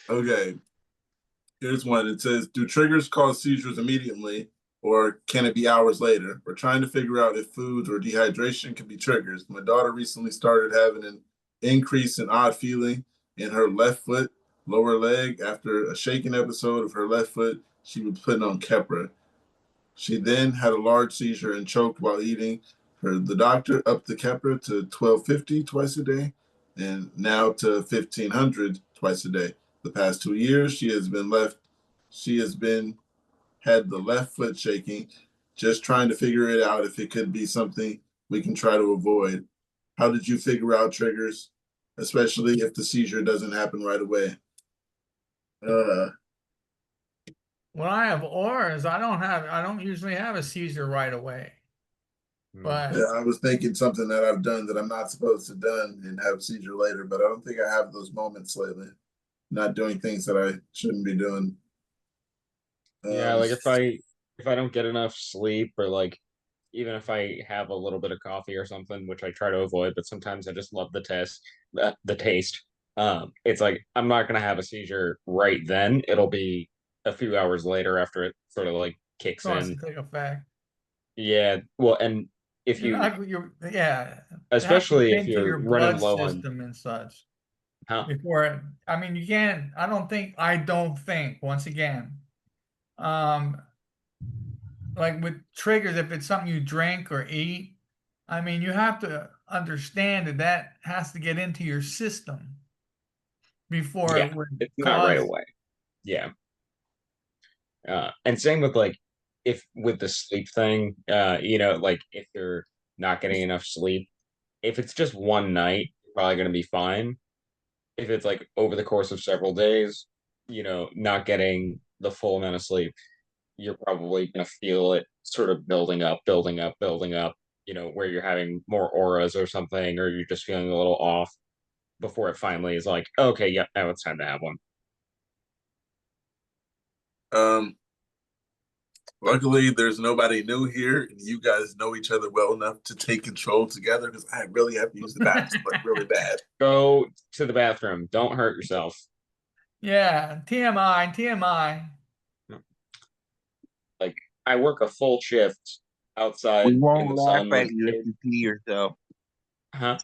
Okay. Here's one. It says, do triggers cause seizures immediately or can it be hours later? We're trying to figure out if foods or dehydration can be triggers. My daughter recently started having an increase in odd feeling in her left foot, lower leg. After a shaking episode of her left foot, she was putting on Keppra. She then had a large seizure and choked while eating. The doctor upped the Keppra to 1250 twice a day and now to 1500 twice a day. The past 2 years, she has been had the left foot shaking, just trying to figure it out if it could be something we can try to avoid. How did you figure out triggers, especially if the seizure doesn't happen right away? When I have auras, I don't usually have a seizure right away. But Yeah, I was thinking something that I've done that I'm not supposed to have done and have a seizure later, but I don't think I have those moments lately. Not doing things that I shouldn't be doing. Yeah, like if I don't get enough sleep, or like even if I have a little bit of coffee or something, which I try to avoid, but sometimes I just love the taste. It's like I'm not gonna have a seizure right then. It'll be a few hours later after it sort of like kicks Starts in. to take effect. Yeah, well, and if You're you, not, you're, yeah, it has to especially get if into you're your running blood low on, system and such huh? before, I mean, you can't, I don't think, once again, um, like with triggers, if it's something you drink or eat, I mean, you have to understand that that has to get into your system before Yeah, it would it's not right cause. away. Yeah. And same with like if with the sleep thing, like if you're not getting enough sleep, if it's just one night, you're probably gonna be fine. If it's like over the course of several days, not getting the full amount of sleep, you're probably gonna feel it sort of building up, building up, building up, where you're having more auras or something, or you're just feeling a little off before it finally is like, okay, yeah, now it's time to have one. Um, luckily, there's nobody new here, and you guys know each other well enough to take control together. Because I really have to use the bathroom like really bad. Go to the bathroom. Don't hurt yourself. Yeah, TMI, TMI. Like I work a full shift outside We in won't the laugh sun at when you if you pee yourself. huh?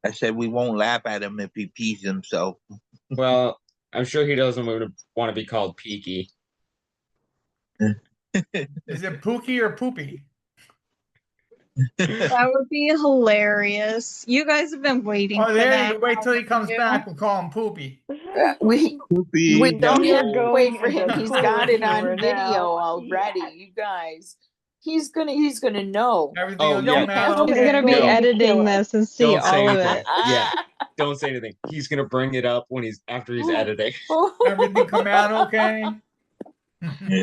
I said we won't laugh at him if he pees himself. Well, I'm sure he doesn't want to be called peaky. Is it Pookie or Poopy? That would be hilarious. You guys have been waiting Oh, for there that. you go. Wait till he comes haven't you? back. We'll call him Poopy. We Poopy. don't We have are to going wait for into him. He's full got it humor on video now. already, Yes. you guys. He's gonna know. Everything Oh will yeah, come out have He's to okay. gonna be no, editing this and see don't say all of anything. it. Yeah, don't say anything. He's gonna bring it up when after he's editing. Everything come out okay.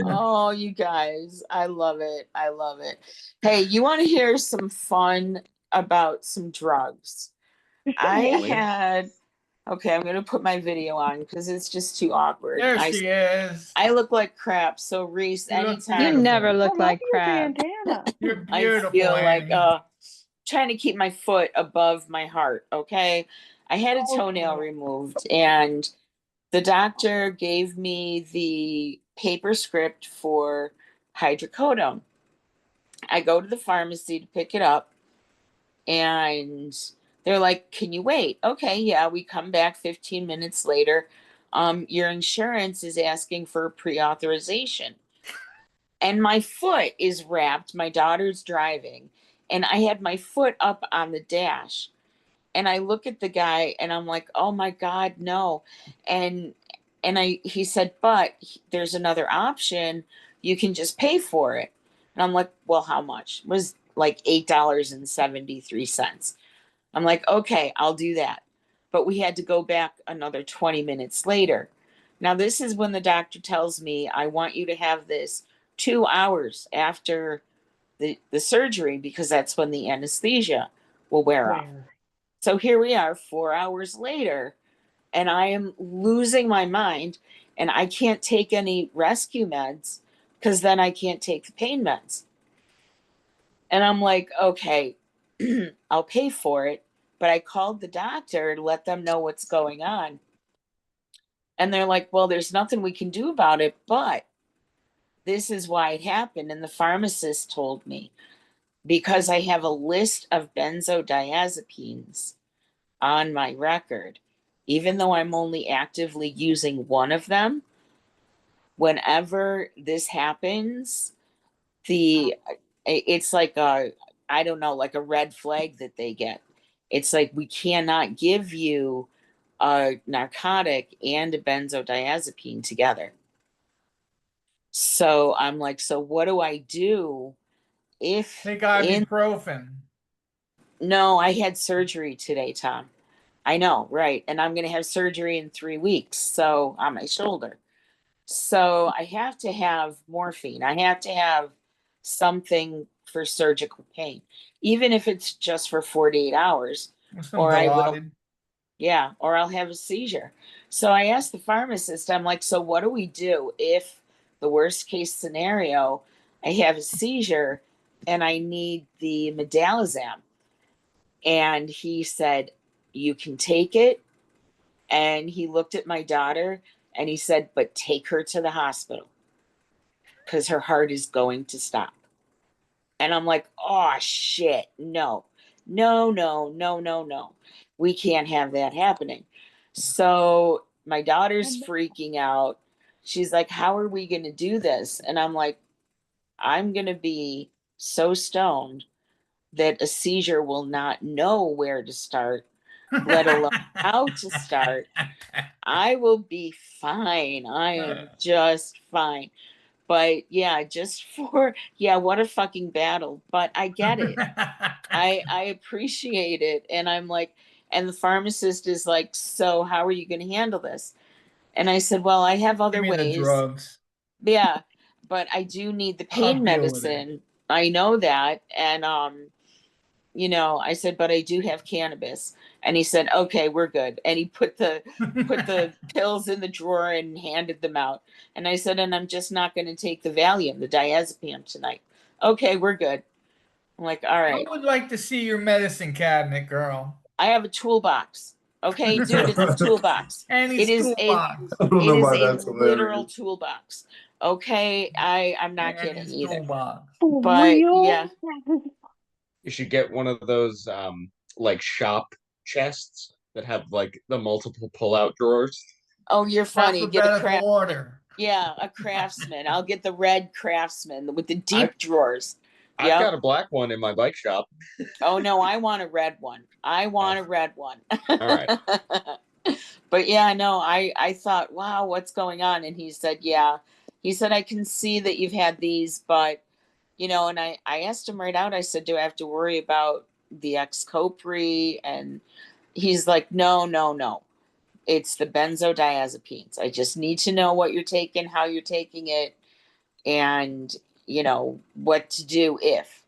Oh, you guys, I love it. I love it. Hey, you want to hear some fun about some drugs? I Yes. had, okay, I'm gonna put my video on because it's just too awkward. There she is. I look like crap. So Reese, You look anytime You beautiful. never I look love like your crap. bandana. You're I beautiful, feel like Annie. trying to keep my foot above my heart, okay? I had a toenail removed and the doctor gave me the paper script for hydrocodone. I go to the pharmacy to pick it up and they're like, "Can you wait?" Okay, yeah, we come back 15 minutes later. Your insurance is asking for pre-authorization. And my foot is wrapped. My daughter's driving, and I had my foot up on the dash. And I look at the guy and I'm like, "Oh my God, no." And he said, "But there's another option. You can just pay for it." And I'm like, "Well, how much?" It was like $8.73. I'm like, "Okay, I'll do that." But we had to go back another 20 minutes later. Now, this is when the doctor tells me, "I want you to have this 2 hours after the surgery because that's when the anesthesia will wear off." So here we are 4 hours later, and I am losing my mind, and I can't take any rescue meds because then I can't take the pain meds. And I'm like, okay, I'll pay for it. But I called the doctor to let them know what's going on. And they're like, well, there's nothing we can do about it, but this is why it happened. And the pharmacist told me because I have a list of benzodiazepines on my record, even though I'm only actively using one of them, whenever this happens, it's like a, I don't know, like a red flag that they get. It's like we cannot give you a narcotic and a benzodiazepine together. So I'm like, so what do I do if Take in ibuprofen. no, I had surgery today, Tom. I know, right? And I'm going to have surgery in 3 weeks, so on my shoulder. So I have to have morphine. I have to have something for surgical pain, even if it's just for 48 hours, Some or I will, Dilaudid. yeah, or I'll have a seizure. So I asked the pharmacist, I'm like, so what do we do if the worst case scenario, I have a seizure and I need the medalazam. And he said, you can take it. And he looked at my daughter and he said, but take her to the hospital because her heart is going to stop. And I'm like, oh shit, no, no, no, no, no, no. We can't have that happening. So my daughter's freaking out. She's like, how are we going to do this? And I'm like, I'm going to be so stoned that a seizure will not know where to start, let alone how to start. I will be fine. I am just fine. But yeah, just for yeah, what a fucking battle. But I get it. I appreciate it. And I'm like, and the pharmacist is like, so how are you going to handle this? And I said, well, I have other Give me the ways. drugs. Yeah, but I do need the I'll pain deal with it. medicine. I know that. And you know, I said, but I do have cannabis. And he said, okay, we're good. And he put the pills in the drawer and handed them out. And I said, and I'm just not going to take the Valium, the diazepam tonight. Okay, we're good. I'm like, all right. I would like to see your medicine cabinet, girl. I have a toolbox. Okay, dude, it's a toolbox. Annie's It is toolbox. I don't it know is why a that's literal hilarious. toolbox. Okay, I'm not kidding Annie's either. toolbox. But yeah, You should get one of those like shop chests that have like the multiple pull-out drawers. oh, you're funny. Get a Alphabetical order. Yeah, a Craftsman. I'll get the red Craftsman with the deep I- drawers. I've Yep. got a black one in my bike shop. Oh no, I want a red one. I want a red one. All right. But yeah, no, I thought, wow, what's going on? And he said, yeah. He said, I can see that you've had these, but you know, and I asked him right out, I said, do I have to worry about the Xcopri? And he's like, no, no, no. It's the benzodiazepines. I just need to know what you're taking, how you're taking it, and you know what to do if.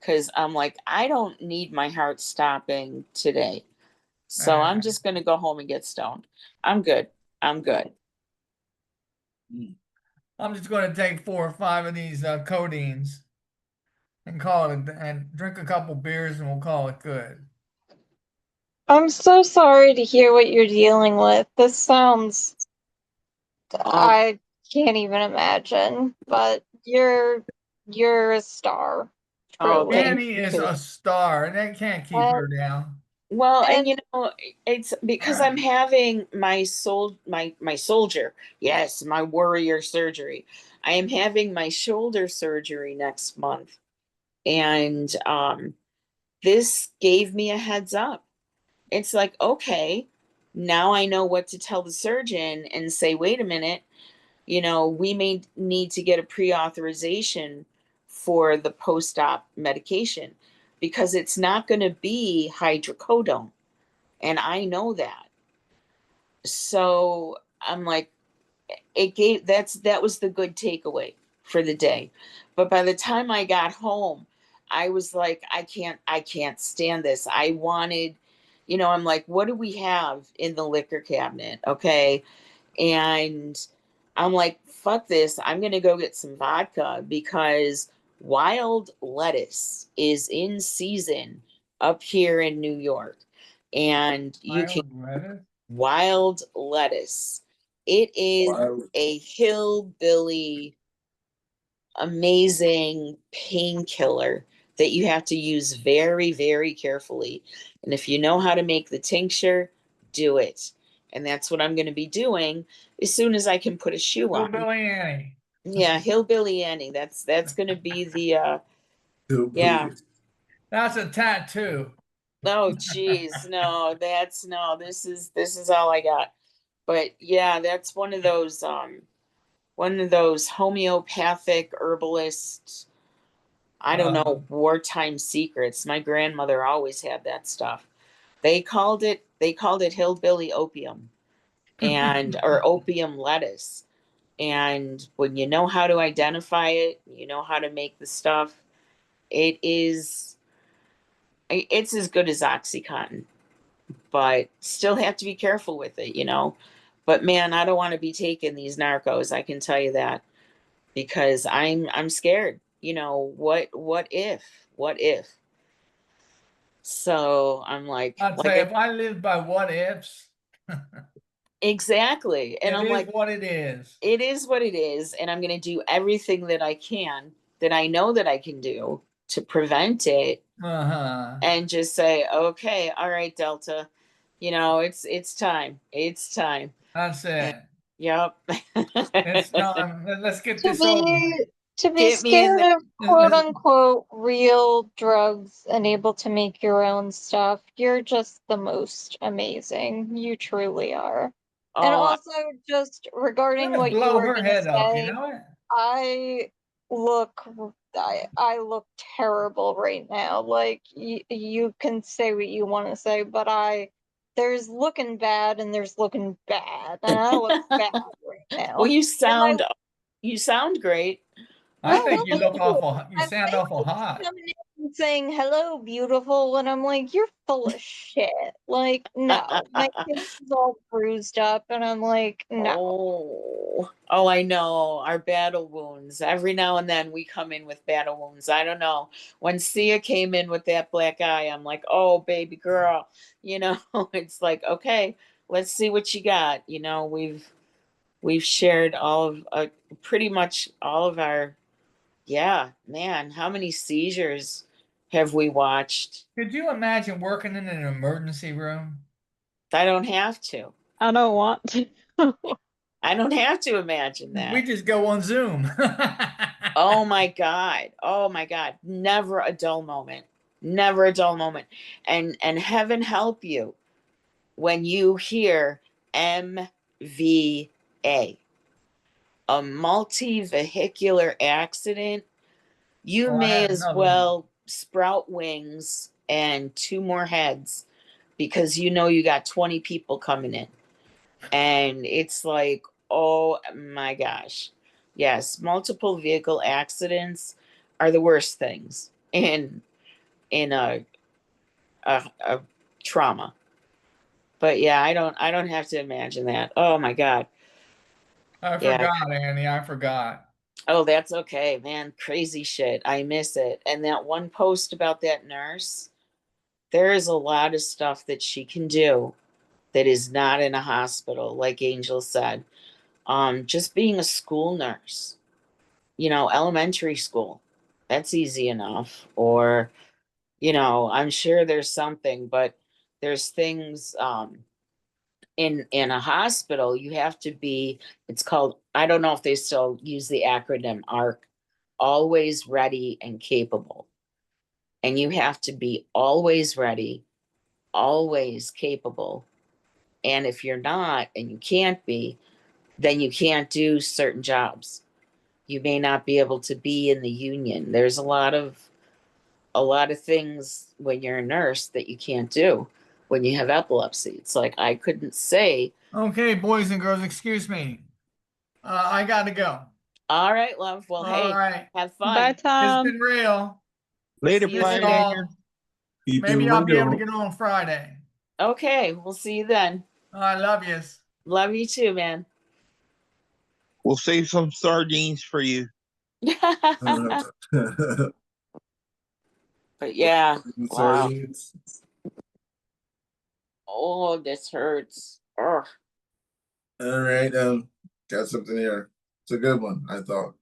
Because I'm like, I don't need my heart stopping today. So I'm just going to go home and get stoned. I'm good. I'm good. I'm just going to take 4 or 5 of these codeines and call it and drink a couple beers and we'll call it good. I'm so sorry to hear what you're dealing with. This sounds. I can't even imagine, but you're a star. Oh, Truly. thank Annie you. is a star, and they can't keep her down. Well, and And- you know, it's because I'm having my soldier, yes, my warrior surgery. I am having my shoulder surgery next month. And this gave me a heads up. It's like, okay, now I know what to tell the surgeon and say, wait a minute, you know, we may need to get a pre-authorization for the post-op medication because it's not going to be hydrocodone. And I know that. So I'm like, that was the good takeaway for the day. But by the time I got home, I was like, I can't stand this. I wanted, you know, I'm like, what do we have in the liquor cabinet? Okay. And I'm like, fuck this. I'm going to go get some vodka because wild lettuce is in season up here in New York. And you can wild lettuce. It is a hillbilly, amazing painkiller that you have to use very, very carefully. And if you know how to make the tincture, do it. And that's what I'm going to be doing as soon as I can put a shoe on. Hillbilly Annie. Yeah, Hillbilly Annie. That's going to be the yeah. That's a tattoo. Oh geez, no, this is all I got. But yeah, that's one of those homeopathic herbalists, I don't know, wartime secrets. My grandmother always had that stuff. They called it hillbilly opium and or opium lettuce. And when you know how to identify it, you know how to make the stuff, it's as good as OxyContin, but still have to be careful with it, you know. But man, I don't want to be taking these narcos, I can tell you that. because I'm scared. You know, what if? What if? So I'm like I'd say if I lived by what ifs, exactly. And it I'm is like, what it is. it is what it is, and I'm going to do everything that I can, that I know that I can do to prevent it, Uh-huh. and just say, okay, all right, Delta, you know, it's time. It's time. That's it. Yep. It's time. Let's get To this over with. be Get me in scared there. of quote unquote real drugs and able to make your own stuff, you're just the most amazing. You truly are. And Oh, also, just regarding I'm gonna what you blow were her gonna head off, you say, know it? I look I look terrible right now. Like you can say what you want to say, but there's looking bad and there's looking bad, and I look bad right now. well, you And sound great. I oh, think well, you look thank you. awful. You sound awful hot. Coming in and saying hello, beautiful, and I'm like, you're full of shit. Like, no, my face is all bruised up, and I'm like, no. Oh, I know. Our battle wounds. Every now and then we come in with battle wounds. I don't know. When Sia came in with that black eye, I'm like, oh, baby girl. You know, it's like, okay, let's see what you got. You know, we've shared all of pretty much all of our, yeah, man, how many seizures have we watched? Could you imagine working in an emergency room? I don't have to. I don't want to. I don't have to imagine We that. just go on Zoom. Oh my God. Oh my God. Never a dull moment. Never a dull moment. And heaven help you when you hear MVA, a multi-vehicular accident. You Oh, I may had as another one. well sprout wings and two more heads, because you know you got 20 people coming in. And it's like, oh my gosh. Yes, multiple vehicle accidents are the worst things in a trauma. But yeah, I don't have to imagine that. Oh my God. I Yeah. forgot, Annie. I forgot. Oh, that's okay, man. Crazy shit. I miss it. And that one post about that nurse, there is a lot of stuff that she can do that is not in a hospital, like Angel said. Just being a school nurse, you know, elementary school, that's easy enough. Or, you know, I'm sure there's something, but there's things in a hospital. You have to be, it's called, I don't know if they still use the acronym ARC, always ready and capable. And you have to be always ready, always capable. And if you're not and you can't be, then you can't do certain jobs. You may not be able to be in the union. There's a lot of things when you're a nurse that you can't do when you have epilepsy. It's like I couldn't say, Okay, boys and girls, excuse me. I gotta go. all right, love. Well, All hey, right. have Bye, fun. It's Tom. been real. Later, See you Miss soon. y'all. Keep it Maybe I'll be able to real. get on Friday. Okay, we'll see you then. I love yous. Love you too, man. we'll save some sardines for you. But yeah, wow. Sardines. Oh, this hurts. Ugh. All right, got something here. It's a good one, I thought.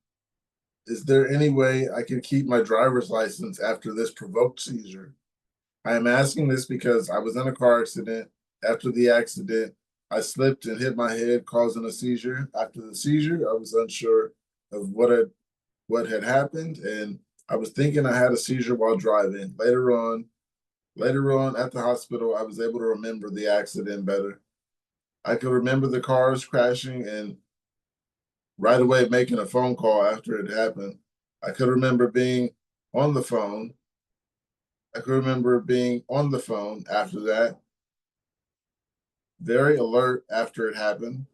Is there any way I can keep my driver's license after this provoked seizure? I am asking this because I was in a car accident. After the accident, I slipped and hit my head, causing a seizure. After the seizure, I was unsure of what had happened, and I was thinking I had a seizure while driving. Later on at the hospital, I was able to remember the accident better. I could remember the cars crashing and right away making a phone call after it happened. I could remember being on the phone. I could remember being on the phone after that, very alert after it happened.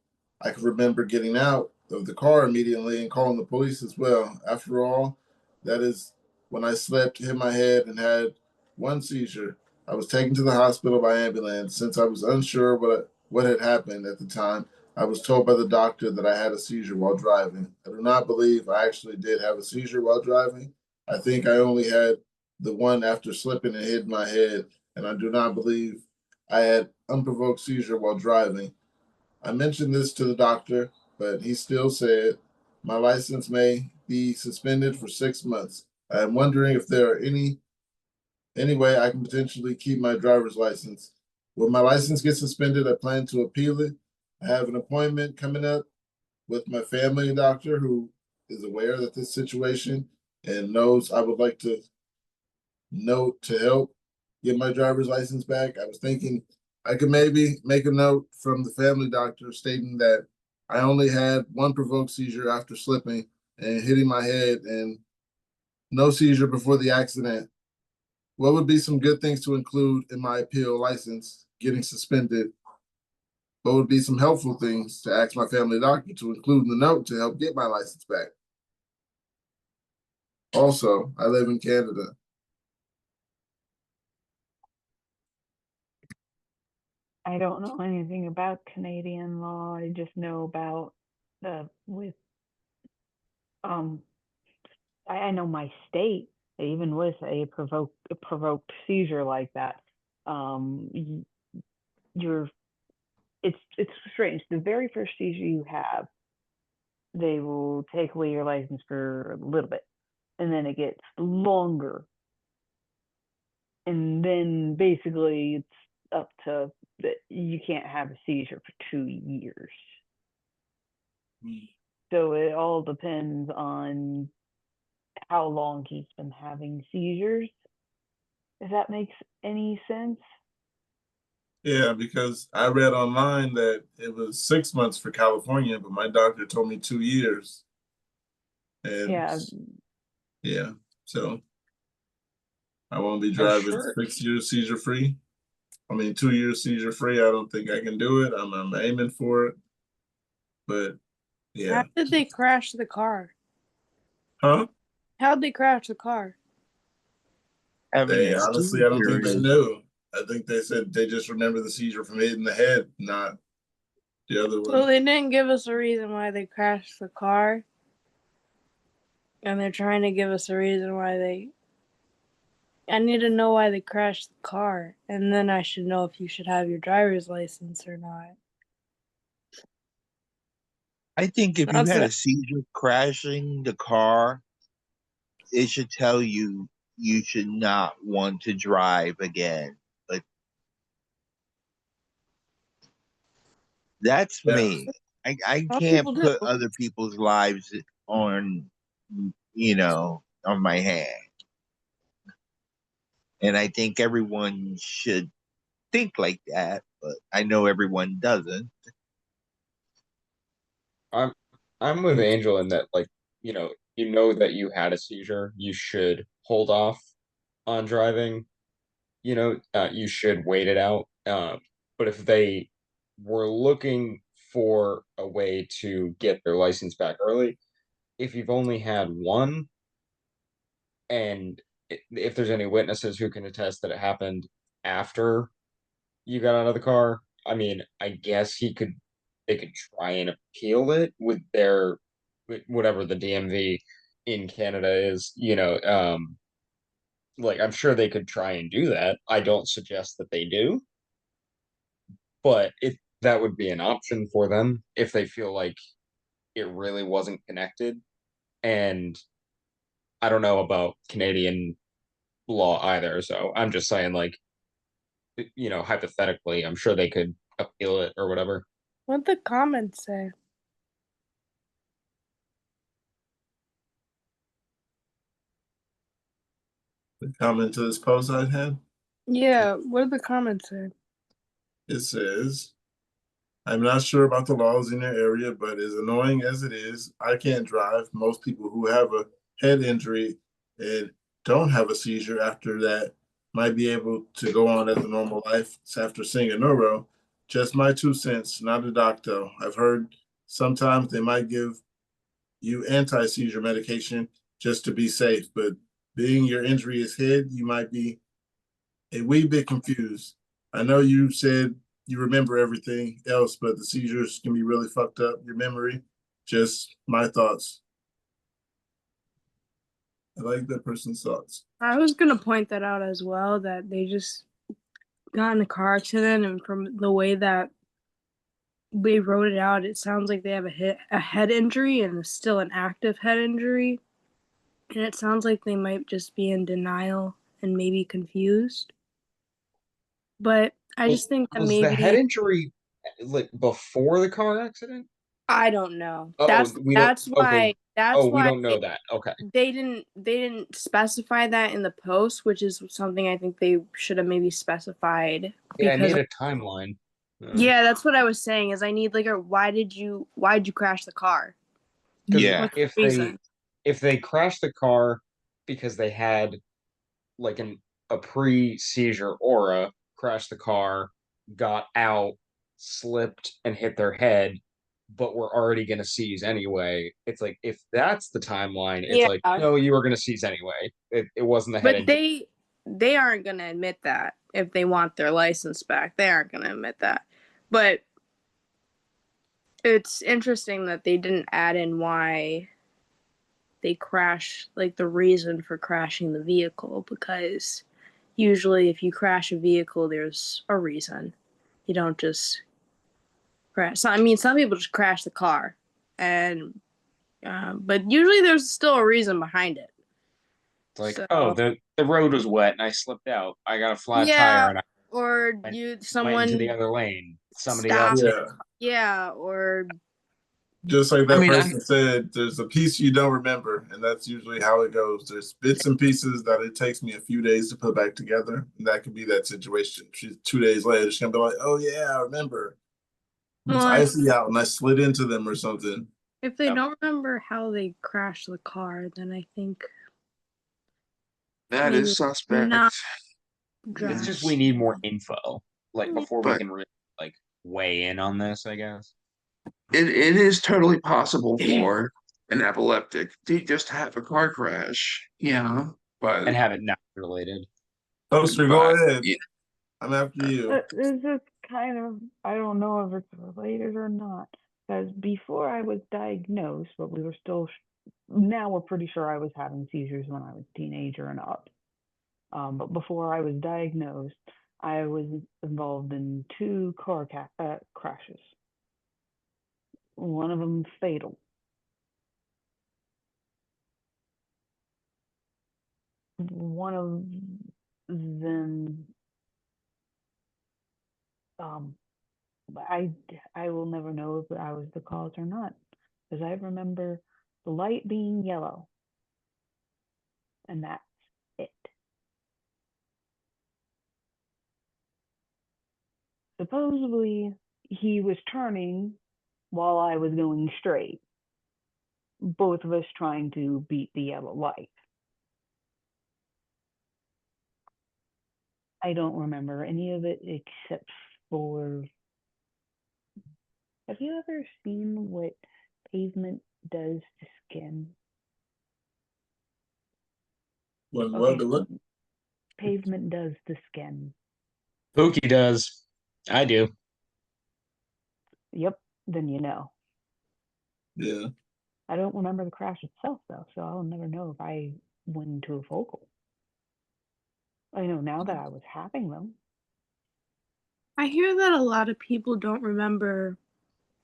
I could remember getting out of the car immediately and calling the police as well. After all, that is when I slept, hit my head, and had one seizure. I was taken to the hospital by ambulance. Since I was unsure what had happened at the time, I was told by the doctor that I had a seizure while driving. I do not believe I actually did have a seizure while driving. I think I only had the one after slipping and hitting my head, and I do not believe I had unprovoked seizure while driving. I mentioned this to the doctor, but he still said my license may be suspended for 6 months. I am wondering if there are any way I can potentially keep my driver's license. When my license gets suspended, I plan to appeal it. I have an appointment coming up with my family doctor who is aware that this situation and knows I would like to note to help get my driver's license back. I was thinking I could maybe make a note from the family doctor stating that I only had one provoked seizure after slipping and hitting my head and no seizure before the accident. What would be some good things to include in my appeal license getting suspended? What would be some helpful things to ask my family doctor to include in the note to help get my license back? Also, I live in Canada. I don't know anything about Canadian law. I just know about I know my state, even with a provoked seizure like that, you're it's strange. The very first seizure you have, they will take away your license for a little bit, and then it gets longer, and then basically it's up to that you can't have a seizure for 2 years. So it all depends on how long he's been having seizures. If that makes any sense. Yeah, because I read online that it was 6 months for California, but my doctor told me 2 years. And yeah, so I won't be I'm driving sure 6 years seizure free. I mean, 2 years seizure free. I don't think I can do it. I'm aiming for it, but yeah. How did they crash the car? Huh? How'd they crash the car? Having They a honestly, I don't think they seizure. knew. I think they said they just remember the seizure from hitting the head, not the other So one. they didn't give us a reason why they crashed the car. And they're trying to give us a reason why they. I need to know why they crashed the car. And then I should know if you should have your driver's license or not. I think if you That's had it. a seizure crashing the car, it should tell you you should not want to drive again. But that's Yeah. me. I Some can't people do. put other people's lives on, on my hand. And I think everyone should think like that, but I know everyone doesn't. I'm I'm with Angel in that, like, you know that you had a seizure, you should hold off on driving. You should wait it out. But if they were looking for a way to get their license back early, if you've only had one, and if there's any witnesses who can attest that it happened after you got out of the car, I mean, I guess they could try and appeal it with whatever the DMV in Canada is, like, I'm sure they could try and do that. I don't suggest that they do, but that would be an option for them if they feel like it really wasn't connected. And I don't know about Canadian law either, so I'm just saying, like, hypothetically, I'm sure they could appeal it or whatever. What'd the comments say? The comment to this post I had, Yeah, what did the comments say? it says, I'm not sure about the laws in your area, but as annoying as it is, I can't drive. Most people who have a head injury and don't have a seizure after that might be able to go on as a normal life after seeing a neuro. Just my 2 cents, not a doctor. I've heard sometimes they might give you anti-seizure medication just to be safe, but being your injury is head, you might be a wee bit confused. I know you said you remember everything else, but the seizures can be really fucked up your memory. Just my thoughts. I like that person's thoughts. I was gonna point that out as well, that they just got in a car accident, and from the way that we wrote it out, it sounds like they have a head injury, and it's still an active head injury. And it sounds like they might just be in denial and maybe confused. But I just think that Was the head maybe injury like before the car accident? I don't know. Oh, That's we don't. Okay. that's Oh, we why don't know that. Okay. they didn't specify that in the post, which is something I think they should have maybe specified. Yeah, I Because need a timeline. yeah, that's what I was saying. Is I need like a why'd you crash the car? Yeah. What's the reason? If they crashed the car because they had like a pre-seizure aura, crashed the car, got out, slipped and hit their head, but we're already gonna seize anyway. It's like if that's the timeline, it's like Yeah. no, you were gonna seize anyway. It wasn't the head But injury. they aren't gonna admit that if they want their license back. They aren't gonna admit that. But it's interesting that they didn't add in why they crash, like the reason for crashing the vehicle, because usually if you crash a vehicle, there's a reason. You don't just crash. So, I mean, some people just crash the car, and but usually there's still a reason behind it. It's like, So, oh, the road was wet and I slipped out. I got a flat yeah, tire and I or went, you went into someone the other lane. Somebody stopped. else. Yeah, or Just like that I mean, person said, there's a piece you don't remember, and that's usually how it goes. There's bits and pieces that it takes me a few days to put back together, and that could be that situation. She's 2 days later, she's gonna be like, "Oh yeah, I remember. It was well, icy out, and I slid into them or something." if they don't remember how they crashed the car, then I think That maybe is suspect. not It's just we need more info, like before we But can really like weigh in on this, I guess. it is totally possible for an epileptic to just have a car crash. Yeah, but And have it not related. Toaster, go but ahead. yeah, I'm after you. This is kind of, I don't know if it's related or not. Because before I was diagnosed, but we were still, now we're pretty sure I was having seizures when I was a teenager and up. But before I was diagnosed, I was involved in 2 car crashes. One of them fatal. One of them, I will never know if I was the cause or not, because I remember the light being yellow, and that's it. Supposedly, he was turning while I was going straight, both of us trying to beat the yellow light. I don't remember any of it except for, have you ever seen what pavement does to skin? What? Pavement does to skin. Pookie does. I do. Yep, then you know. Yeah. I don't remember the crash itself though, so I'll never know if I went into a focal. I know now that I was having them. I hear that a lot of people don't remember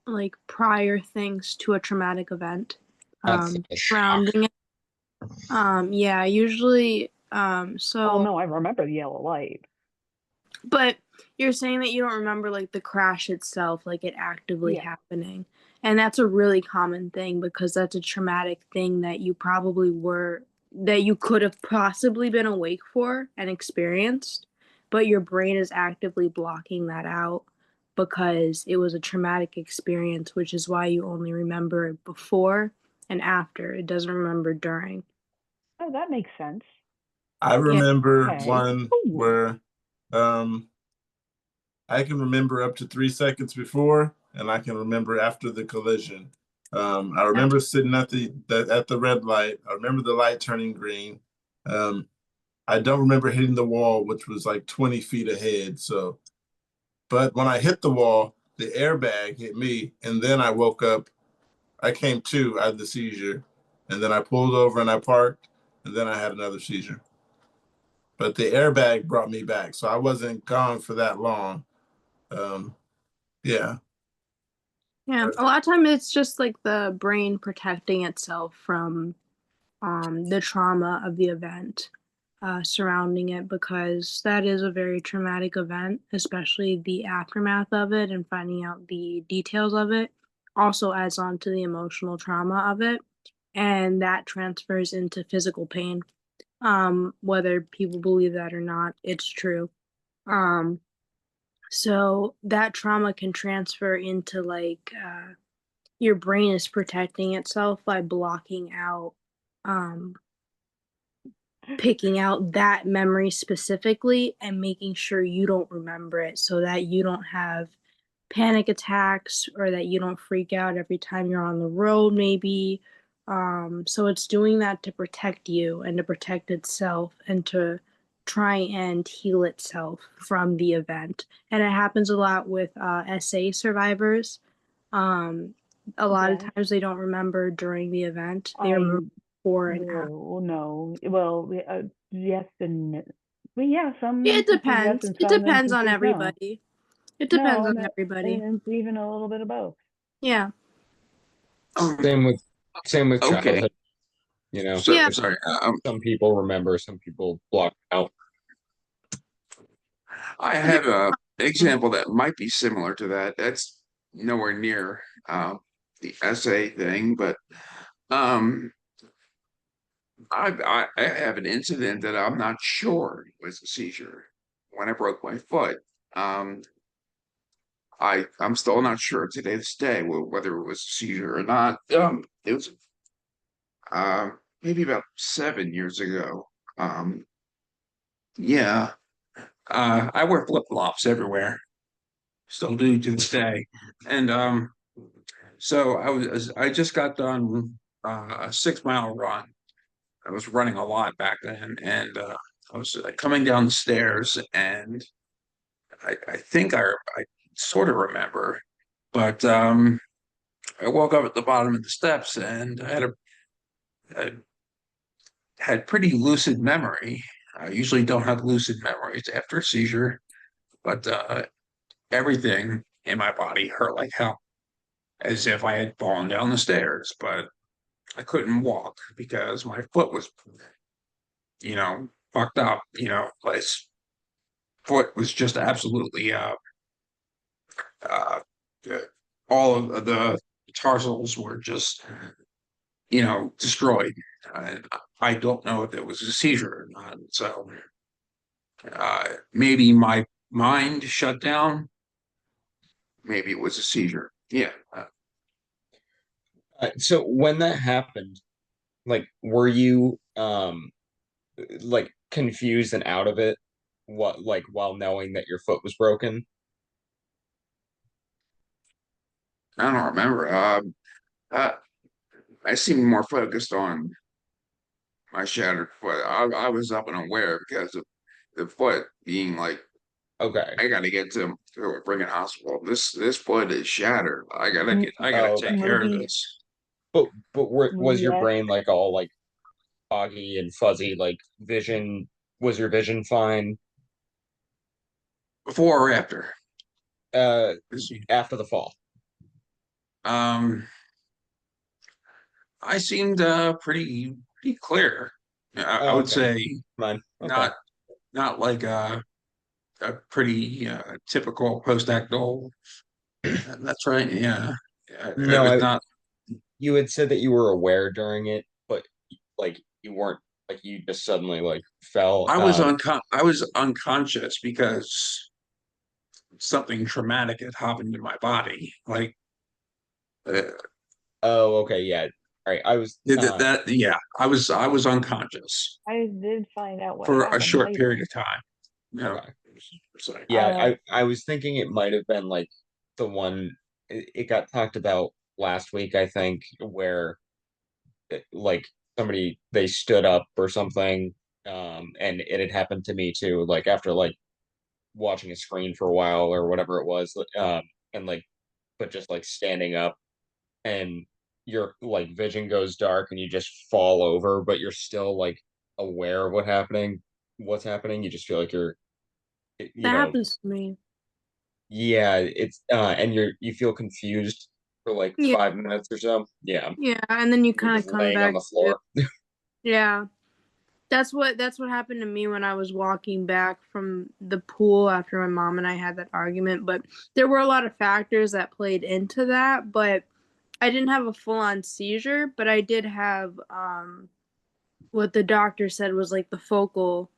like prior things to a traumatic event That's a shock. surrounding it. Yeah, usually so Oh no, I remember the yellow light. but you're saying that you don't remember like the crash itself, like it actively happening. And that's a really common thing because that's a traumatic thing that you could have possibly been awake for and experienced, but your brain is actively blocking that out because it was a traumatic experience, which is why you only remember it before and after. It doesn't remember during. Oh, that makes sense. I remember Okay. one where I can remember up to 3 seconds before, and I can remember after the collision. I remember sitting at the red light. I remember the light turning green. I don't remember hitting the wall, which was like 20 feet ahead. So But when I hit the wall, the airbag hit me, and then I woke up. I came to, I had the seizure, and then I pulled over and I parked, and then I had another seizure. But the airbag brought me back, so I wasn't gone for that long. Yeah. Yeah, a lot of time it's just like the brain protecting itself from the trauma of the event surrounding it, because that is a very traumatic event, especially the aftermath of it and finding out the details of it also adds on to the emotional trauma of it, and that transfers into physical pain. Whether people believe that or not, it's true. So that trauma can transfer into like your brain is protecting itself by blocking out, um, picking out that memory specifically and making sure you don't remember it so that you don't have panic attacks or that you don't freak out every time you're on the road, maybe. So it's doing that to protect you and to protect itself and to try and heal itself from the event. And it happens a lot with SA survivors. A lot of Yes. times they don't remember during the event. They I remember before and after. no. Well, yes and no. Well, yeah, some It instances yes depends. and It some depends on instances no. everybody. It depends on everybody. and it's even a little bit of both. Yeah. Same with Okay. childhood. You know, So, Yeah. sorry. some people remember, some people block out. I have a example that might be similar to that. That's nowhere near the essay thing, but um, I have an incident that I'm not sure was a seizure when I broke my foot. Um, I'm still not sure to this day whether it was a seizure or not. It was maybe about 7 years ago. Um, yeah. I wear flip-flops everywhere. Still do to this day. And so I just got done a 6 mile run. I was running a lot back then, and I was coming down the stairs, and I think I sort of remember, but I woke up at the bottom of the steps, and I had pretty lucid memory. I usually don't have lucid memories after a seizure, but everything in my body hurt like hell, as if I had fallen down the stairs, but I couldn't walk because my foot was, fucked up. My foot was just absolutely uh, all of the tarsals were just, destroyed. I don't know if it was a seizure or not. So maybe my mind shut down. Maybe it was a seizure. Yeah. So when that happened, like, were you like confused and out of it? What, like, while knowing that your foot was broken? I don't remember. Uh, I seemed more focused on my shattered foot. I was up and aware because of the foot being like, Okay. I got to get to a freaking hospital. This foot is shattered. I gotta Oh, take care of Maybe this. But was your yes. brain like all like foggy and fuzzy, like vision? Was your vision fine? Before or after? After the fall. Um, I seemed pretty clear. I would Okay. say Mine. Okay. not like a pretty typical post-actal. That's right. Yeah. It No, was not. you had said that you were aware during it, but like you weren't, like you just suddenly like fell. I was unconscious because something traumatic had happened in my body. Like, uh, Oh, okay, yeah. All right. I was yeah, I was unconscious I did find out what for a happened short later. period of time. okay. So, Yeah, I was thinking it might have been like the one it got talked about last week, I think, where like somebody they stood up or something, and it had happened to me too, like after like watching a screen for a while or whatever it was, and like, but just like standing up and your like vision goes dark and you just fall over, but you're still like aware of what's happening. You just feel like you're, you That know, happens to me. yeah, it's and you feel confused for like Yeah, 5 minutes or so. Yeah, yeah, and then you you're kind of just come laying on back the to it. floor. Yeah. That's what happened to me when I was walking back from the pool after my mom and I had that argument. But there were a lot of factors that played into that. But I didn't have a full-on seizure, but I did have what the doctor said was like the focal.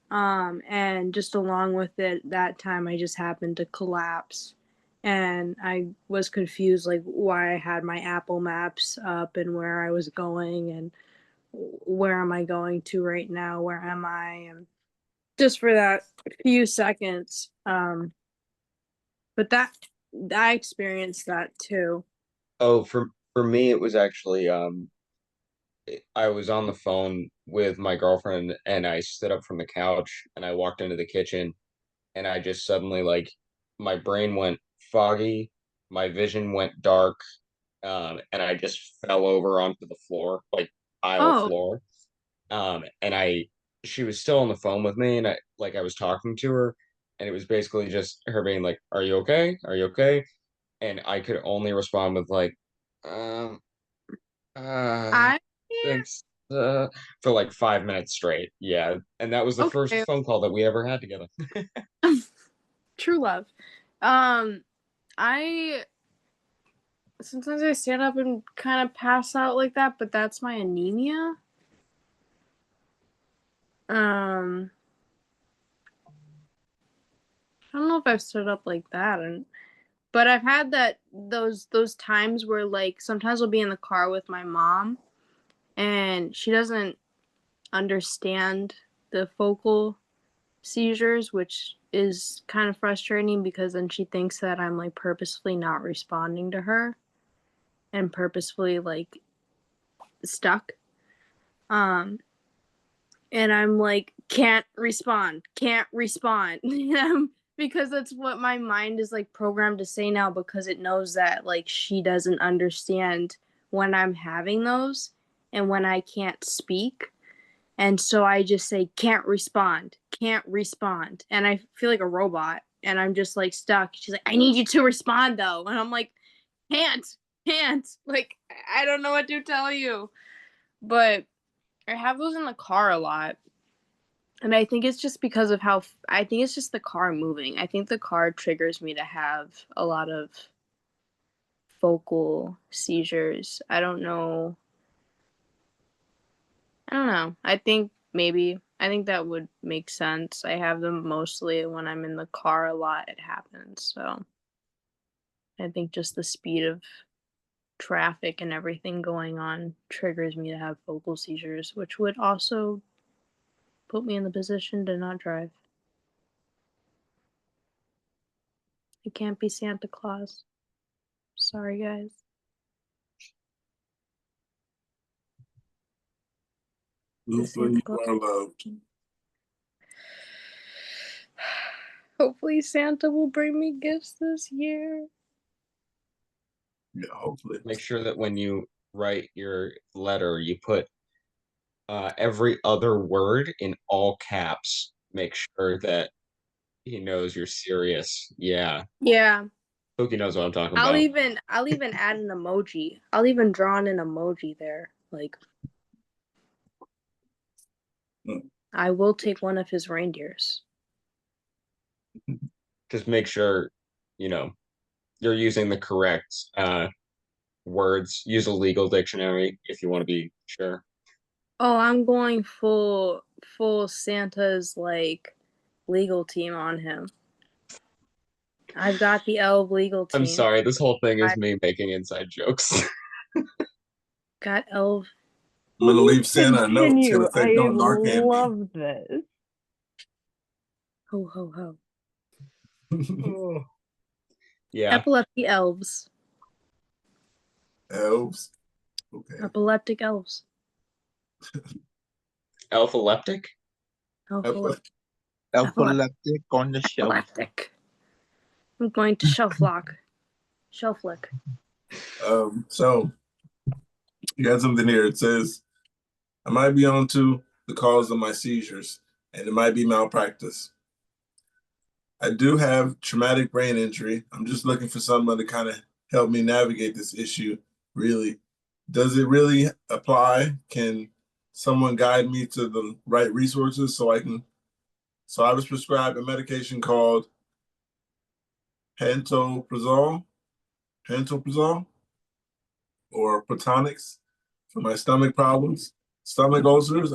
And just along with it, that time I just happened to collapse. And I was confused, like why I had my Apple Maps up and where I was going and where am I going to right now? Where am I? And just for that few seconds. But that I experienced that too. Oh, for me, it was actually I was on the phone with my girlfriend and I stood up from the couch and I walked into the kitchen and I just suddenly like my brain went foggy, my vision went dark, and I just fell over onto the floor, like tile Oh, floor. And she was still on the phone with me, and I was talking to her, and it was basically just her being like, "Are you okay? Are you okay?" And I could only respond with like, um, uh, I thanks, for like 5 minutes straight. Yeah, and that was the first okay. phone call that we ever had together. True love. Um, I sometimes I stand up and kind of pass out like that, but that's my anemia. Um, I don't know if I've stood up like that, and but I've had those times where like sometimes I'll be in the car with my mom, and she doesn't understand the focal seizures, which is kind of frustrating because then she thinks that I'm like purposefully not responding to her and purposefully like stuck. Um, and I'm like, can't respond, can't respond. Because that's what my mind is like programmed to say now because it knows that like she doesn't understand when I'm having those and when I can't speak. And so I just say, can't respond, can't respond. And I feel like a robot and I'm just like stuck. She's like, I need you to respond though. And I'm like, can't, can't. Like, I don't know what to tell you. But I have those in the car a lot. And I think it's just because of how, I think it's just the car moving. I think the car triggers me to have a lot of focal seizures. I don't know. I don't know. I think maybe. I think that would make sense. I have them mostly when I'm in the car a lot, it happens. So I think just the speed of traffic and everything going on triggers me to have focal seizures, which would also put me in the position to not drive. I can't be Santa Claus. Sorry, guys. Hopefully you are loved. Hopefully Santa will bring me gifts this year. Yeah, hopefully. Make sure that when you write your letter, you put every other word in all caps. Make sure that he knows you're serious. Yeah. Yeah. Pookie knows what I'm talking I'll about. even add an emoji. I'll even draw in an emoji there. Like I will take one of his reindeers. Just make sure, you're using the correct words. Use a legal dictionary if you want to be sure. Oh, I'm going full Santa's like legal team on him. I've got the elf legal team. I'm sorry, this whole thing is me making inside jokes. Got elf. I'm gonna leave Santa a note. It's Continue. gonna say, I "Don't Narcan me." love this. Ho ho ho. Oh. Yeah. Epilepsy elves. Elves. Okay. Epileptic elves. Alphaleptic? Epileptic. Epileptic on the shelf. Epileptic. I'm going to shelf lock. Shelf lick. So you got something here. It says, I might be onto the cause of my seizures, and it might be malpractice. I do have traumatic brain injury. I'm just looking for someone to kind of help me navigate this issue. Really, does it really apply? Can someone guide me to the right resources so I can? So I was prescribed a medication called pantoprazole, or Protonix for my stomach problems, stomach ulcers.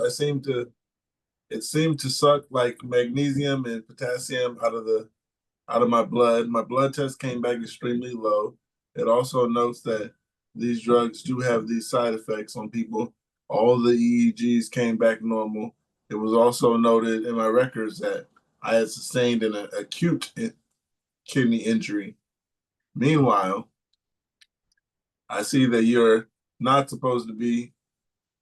It seemed to suck like magnesium and potassium out of my blood. My blood test came back extremely low. It also notes that these drugs do have these side effects on people. All the EEGs came back normal. It was also noted in my records that I had sustained an acute kidney injury. Meanwhile, I see that you're not supposed to be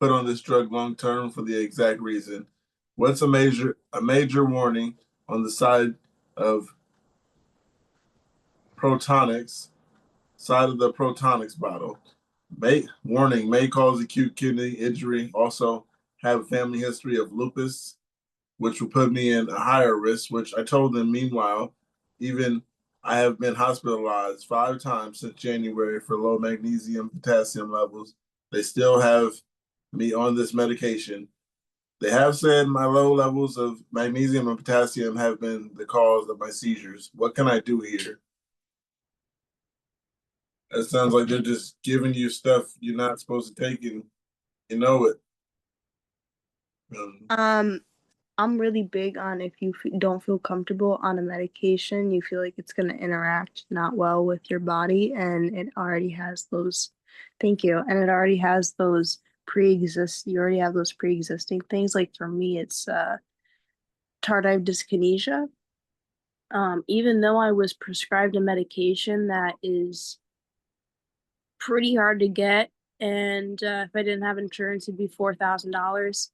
put on this drug long term for the exact reason. What's a major warning on the side of Protonix, bottle? Warning, may cause acute kidney injury. Also have a family history of lupus, which will put me in a higher risk, which I told them. Meanwhile, even I have been hospitalized 5 times since January for low magnesium, potassium levels. They still have me on this medication. They have said my low levels of magnesium and potassium have been the cause of my seizures. What can I do here? That sounds like they're just giving you stuff you're not supposed to take, and you know it. I'm really big on if you don't feel comfortable on a medication, you feel like it's going to interact not well with your body, and it already has those. Thank you. And it already has those you already have those pre-existing things. Like for me, it's tardive dyskinesia. Even though I was prescribed a medication that is pretty hard to get, and if I didn't have insurance, it'd be $4,000.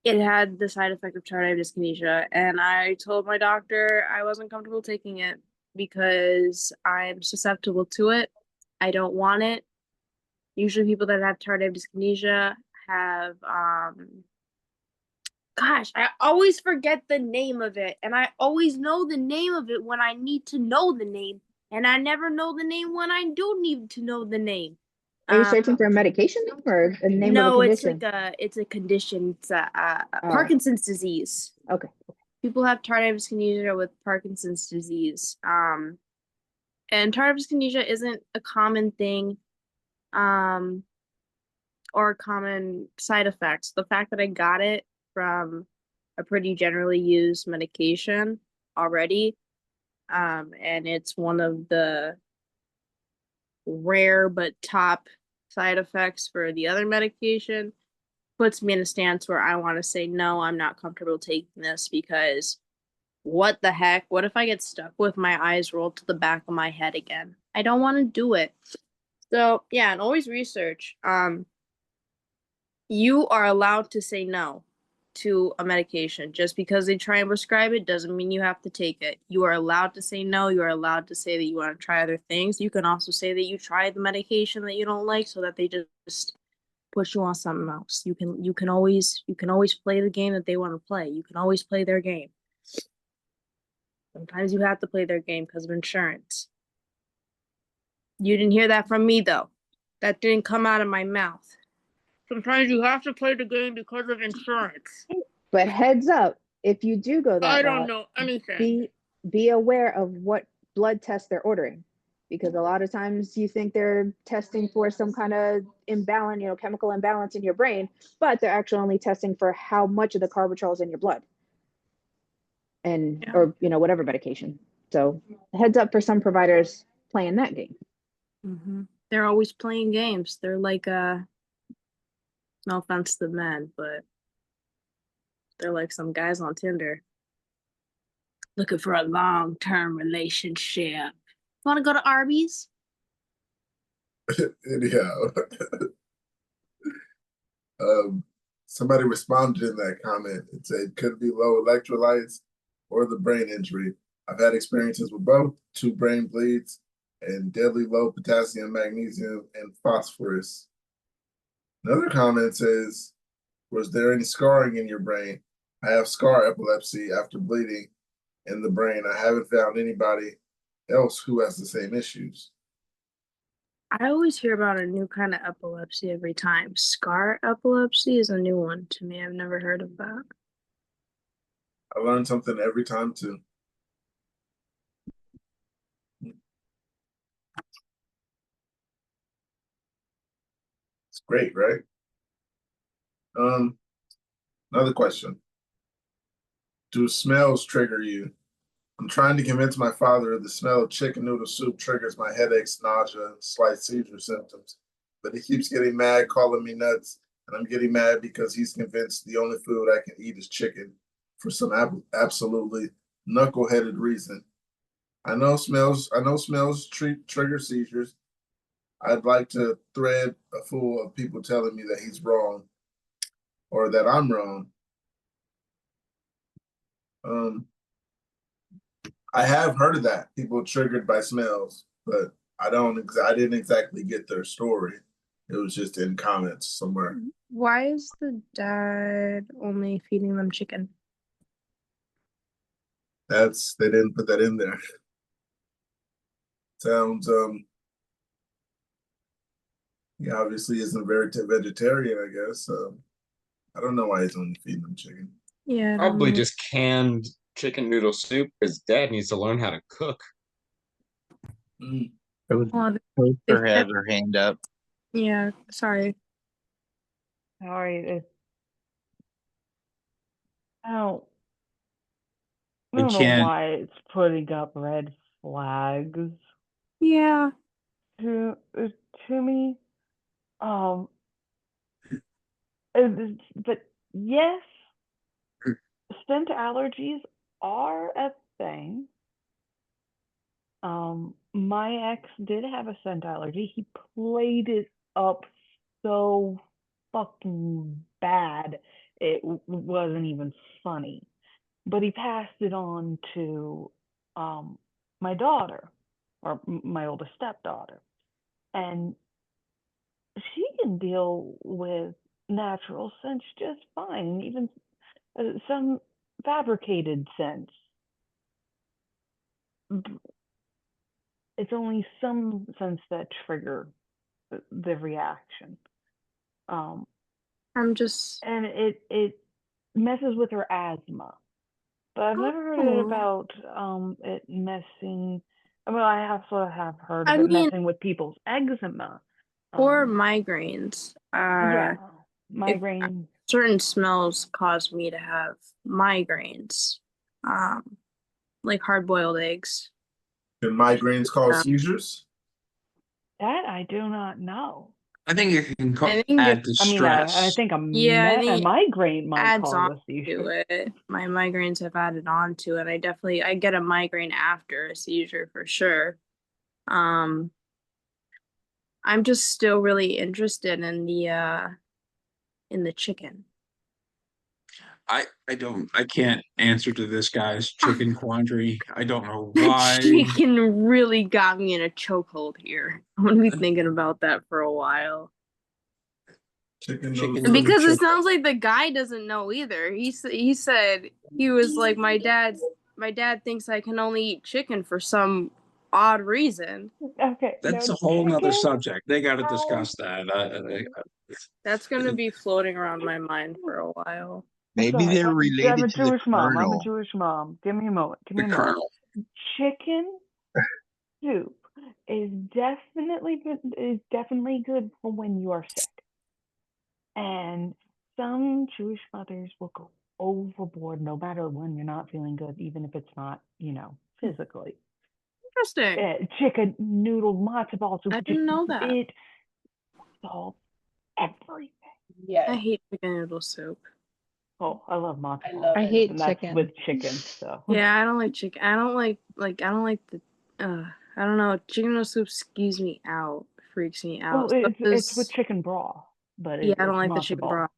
It had the side effect of tardive dyskinesia, and I told my doctor I wasn't comfortable taking it because I'm susceptible to it. I don't want it. Usually people that have tardive dyskinesia have gosh, I always forget the name of it, and I always know the name of it when I need to know the name, and I never know the name when I do need to know the name. Are you searching for a medication or the name of a No, it's condition? like it's a condition. It's a Oh. Parkinson's disease. Okay. People have tardive dyskinesia with Parkinson's disease. And tardive dyskinesia isn't a common thing, or a common side effects. The fact that I got it from a pretty generally used medication already, and it's one of the rare but top side effects for the other medication, puts me in a stance where I want to say, no, I'm not comfortable taking this, because what the heck? What if I get stuck with my eyes rolled to the back of my head again? I don't want to do it. So yeah, and always research. You are allowed to say no to a medication. Just because they try and prescribe it doesn't mean you have to take it. You are allowed to say no. You are allowed to say that you want to try other things. You can also say that you tried the medication that you don't like, so that they just push you on something else. You can always play the game that they want to play. You can always play their game. Sometimes you have to play their game because of insurance. You didn't hear that from me, though. That didn't come out of my mouth. Sometimes you have to play the game because of insurance. But heads up, if you do go that I don't route, know anything. be aware of what blood test they're ordering, because a lot of times you think they're testing for some kind of imbalance, chemical imbalance in your brain, but they're actually only testing for how much of the carbatrol is in your blood, and or whatever medication. So heads up for some providers playing that game. Mm-hmm. They're always playing games. They're like no offense to the men, but they're like some guys on Tinder looking for a long-term relationship. Want to go to Arby's? Anyhow, somebody responded in that comment. It said could be low electrolytes or the brain injury. I've had experiences with both, 2 brain bleeds, and deadly low potassium, magnesium, and phosphorus. Another comment says, was there any scarring in your brain? I have scar epilepsy after bleeding in the brain. I haven't found anybody else who has the same issues. I always hear about a new kind of epilepsy every time. Scar epilepsy is a new one to me. I've never heard of that. I learn something every time too. It's great, right? Another question. Do smells trigger you? I'm trying to convince my father the smell of chicken noodle soup triggers my headaches, nausea, and slight seizure symptoms. But he keeps getting mad, calling me nuts, and I'm getting mad because he's convinced the only food I can eat is chicken for some absolutely knuckleheaded reason. I know smells trigger seizures. I'd like to thread a fool of people telling me that he's wrong or that I'm wrong. I have heard of that, people triggered by smells, but I didn't exactly get their story. It was just in comments somewhere. Why is the dad only feeding them chicken? They didn't put that in there. Sounds he obviously isn't very vegetarian, I guess. I don't know why he's only feeding them chicken. Yeah. Probably just canned chicken noodle soup because Dad needs to learn how to cook. Well, Toaster has her hand up. yeah, sorry. Sorry, I don't We know can't. why it's putting up red flags Yeah. to me. But yes, scent allergies are a thing. My ex did have a scent allergy. He played it up so fucking bad. It wasn't even funny. But he passed it on to my daughter, or my oldest stepdaughter. And she can deal with natural scents just fine, even some fabricated scents. It's only some scents that trigger the reaction. I'm just. And it messes with her asthma. But I've never heard it about it messing. I mean, I also have heard of it messing with people's eczema. Or migraines. Yeah, migraine. Certain smells cause me to have migraines. Like hard-boiled eggs. Can migraines cause seizures? That I do not know. I think it can add to stress. I think a migraine might cause a seizure. It. My migraines have added on to it. I get a migraine after a seizure for sure. I'm just still really interested in the chicken. I can't answer to this guy's chicken quandary. I don't know why. Chicken really got me in a chokehold here. I'm gonna be thinking about that for a while. Chicken because it sounds like the guy doesn't know either. He said he was like, my dad thinks I can only eat chicken for some odd reason. Okay, that's a whole nother subject. They got to discuss that. That's gonna be floating around my mind for a while. Maybe they're related I'm a to the Jewish mom. I'm a Colonel. Jewish mom. Give me a moment. The Colonel. Chicken soup is definitely good for when you are sick. And some Jewish mothers will go overboard no matter when you're not feeling good, even if it's not, physically. Interesting. Chicken noodle matzo ball soup. I didn't know that. It solves everything. Yeah. I hate chicken noodle soup. Oh, I love matzo ball. I hate and that's chicken. with chicken. So yeah, I don't like chicken. I don't like the. I don't know. Chicken noodle soup skews me out. Freaks me out. Well, it's with chicken broth, but I don't like the matzo chicken ball. broth.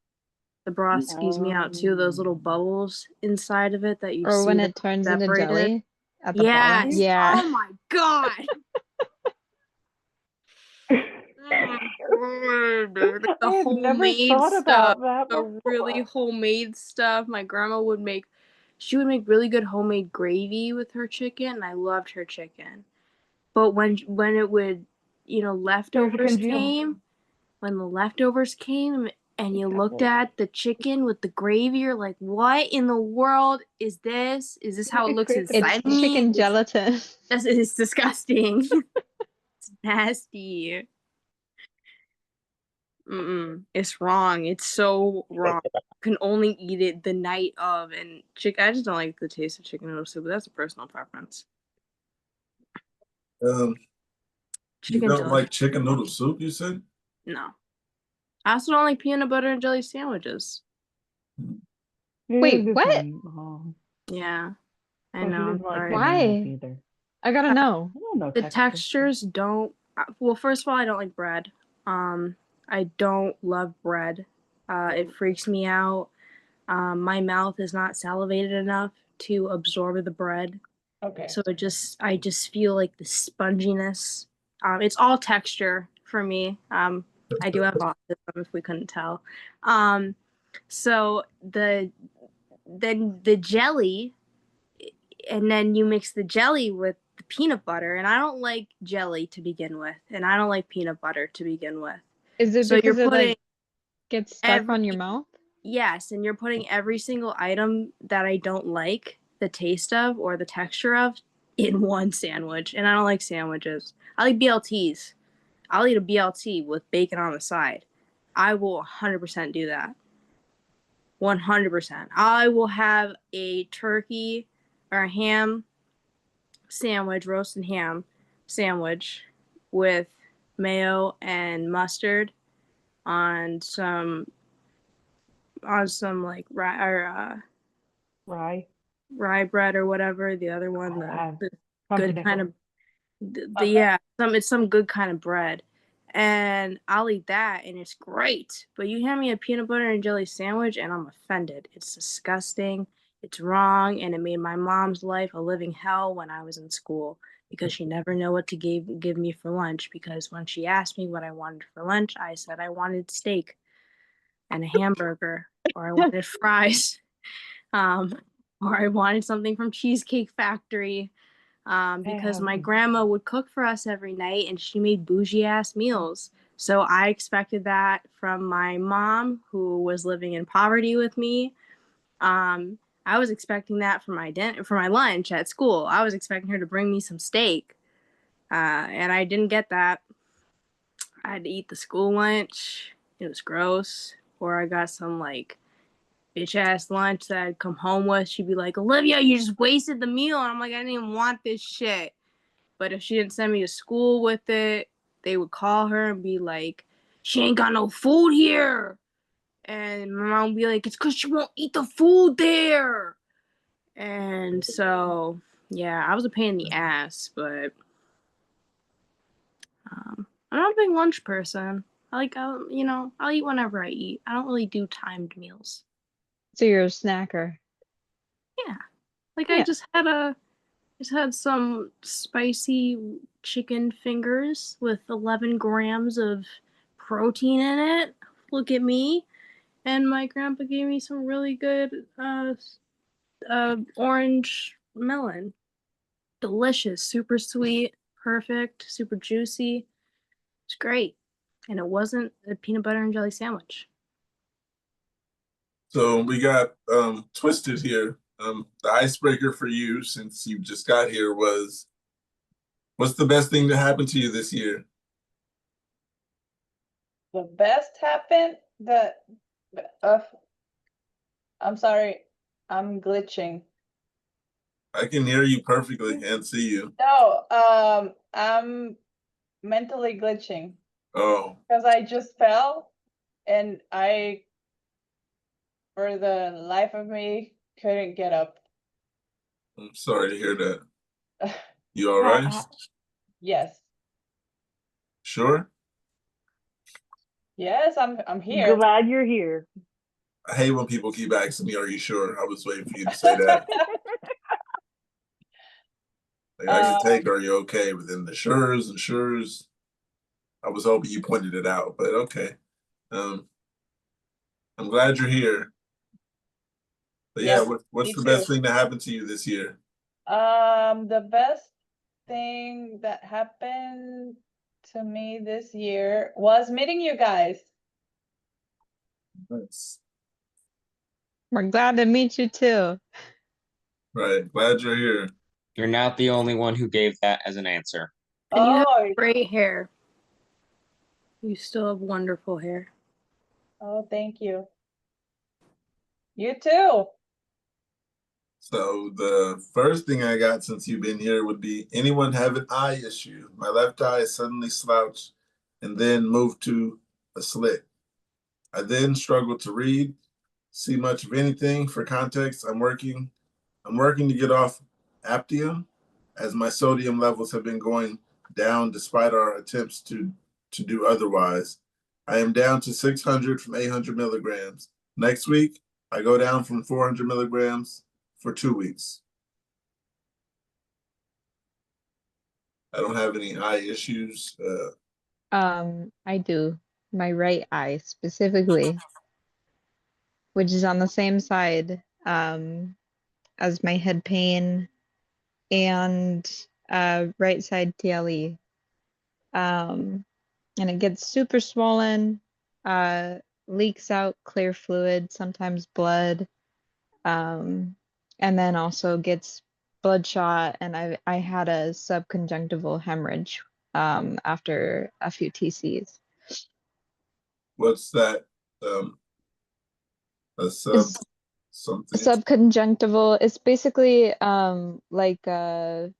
The broth skews me out too. Those little bubbles inside of it that you Or see when that it turns into separated. jelly at the bottom. Yes. Yeah. Oh my god. Oh, dude. I The have never homemade thought stuff, about that the really homemade stuff. My grandma would make. She would make really good homemade gravy with her chicken, and I loved her chicken. But when it would, leftovers came, when the leftovers came and you looked at the chicken with the gravy, you're like, what in the world is this? Is this how it looks inside It's me? chicken gelatin. It's disgusting. It's nasty. It's wrong. It's so wrong. You can only eat it the night of, and I just don't like the taste of chicken noodle soup, but that's a personal preference. You Chicken don't jelly. like chicken noodle soup, you said? No. I also don't like peanut butter and jelly sandwiches. Wait, what? Yeah, I Oh, she know. I'm doesn't like sorry. Why? either. I gotta know. I don't know The textures don't. Well, first of all, I don't like bread. I don't love bread. It freaks me out. My mouth is not salivated enough to absorb the bread. Okay. So I just feel like the sponginess. It's all texture for me. I do have autism, if we couldn't tell. So then the jelly, and then you mix the jelly with the peanut butter, and I don't like jelly to begin with, and I don't like peanut butter to begin with. Is it So because you're it putting like gets stuck on your mouth? Yes, and you're putting every single item that I don't like the taste of or the texture of in one sandwich, and I don't like sandwiches. I like BLTs. I'll eat a BLT with bacon on the side. I will 100% do that. 100%. I will have a turkey or a ham sandwich, roasted ham sandwich with mayo and mustard on some like Rye bread or whatever. The other one, the good kind of it's some good kind of bread, and I'll eat that, and it's great. But you hand me a peanut butter and jelly sandwich, and I'm offended. It's disgusting. It's wrong, and it made my mom's life a living hell when I was in school because she never knew what to give me for lunch. Because when she asked me what I wanted for lunch, I said I wanted steak and a hamburger, or I wanted fries, or I wanted something from Cheesecake Factory. Because my grandma would cook for us every night and she made bougie ass meals. So I expected that from my mom, who was living in poverty with me. I was expecting that for my lunch at school. I was expecting her to bring me some steak. And I didn't get that. I had to eat the school lunch. It was gross. Or I got some like bitch ass lunch that I'd come home with. She'd be like, Olivia, you just wasted the meal. And I'm like, I didn't even want this shit. But if she didn't send me to school with it, they would call her and be like, she ain't got no food here. And my mom would be like, it's because she won't eat the food there. And so, yeah, I was a pain in the ass, but I'm not a big lunch person. I'll eat whenever I eat. I don't really do timed meals. So you're a snacker. Yeah. I just had some spicy chicken fingers with 11 grams of protein in it. Look at me. And my grandpa gave me some really good orange melon. Delicious, super sweet, perfect, super juicy. It's great. And it wasn't a peanut butter and jelly sandwich. So we got Twisted here. The icebreaker for you, since you just got here, was what's the best thing to happen to you this year? The best happened I'm sorry, I'm glitching. I can hear you perfectly and see you. No, I'm mentally glitching. Oh. Because I just fell and I, for the life of me, couldn't get up. I'm sorry to hear that. You all right? Yes. Sure? Yes, I'm here. Glad you're here. I hate when people keep asking me, "Are you sure?" I was waiting for you to say that. Like, I can take, "Are you okay?" But then the sures and sures, I was hoping you pointed it out, but okay. I'm glad you're here. But yeah, Yes, what's me the too. best thing that happened to you this year? The best thing that happened to me this year was meeting you guys. Nice. We're glad to meet you too. Right. Glad you're here. You're not the only one who gave that as an answer. And you have Oh, great hair. You still have wonderful hair. oh, thank you. You too. So the first thing I got since you've been here would be, anyone have an eye issue? My left eye suddenly slouched and then moved to a slit. I then struggled to read, see much of anything. For context, I'm working to get off Aptium, as my sodium levels have been going down despite our attempts to do otherwise. I am down to 600 from 800 milligrams. Next week, I go down from 400 milligrams for 2 weeks. I don't have any eye issues. I do. My right eye specifically, which is on the same side as my head pain and right side TLE. And it gets super swollen, uh, leaks out clear fluid, sometimes blood, and then also gets bloodshot. And I had a subconjunctival hemorrhage after a few TCs. What's that? A sub It's something. subconjunctival. It's basically like a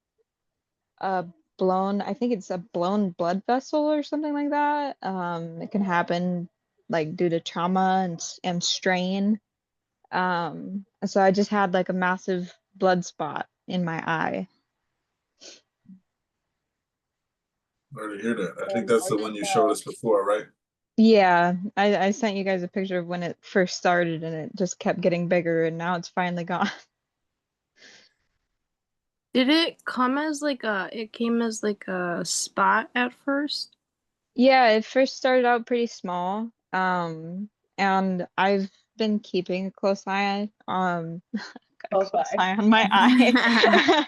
blown, I think it's a blown blood vessel or something like that. It can happen like due to trauma and strain. So I just had like a massive blood spot in my eye. Sorry to hear that. I think that's the one you showed us before, right? Yeah, I sent you guys a picture of when it first started and it just kept getting bigger and now it's finally gone. Did it come as it came as like a spot at first? Yeah, it first started out pretty small. And I've been keeping a close eye Close eye on my eye.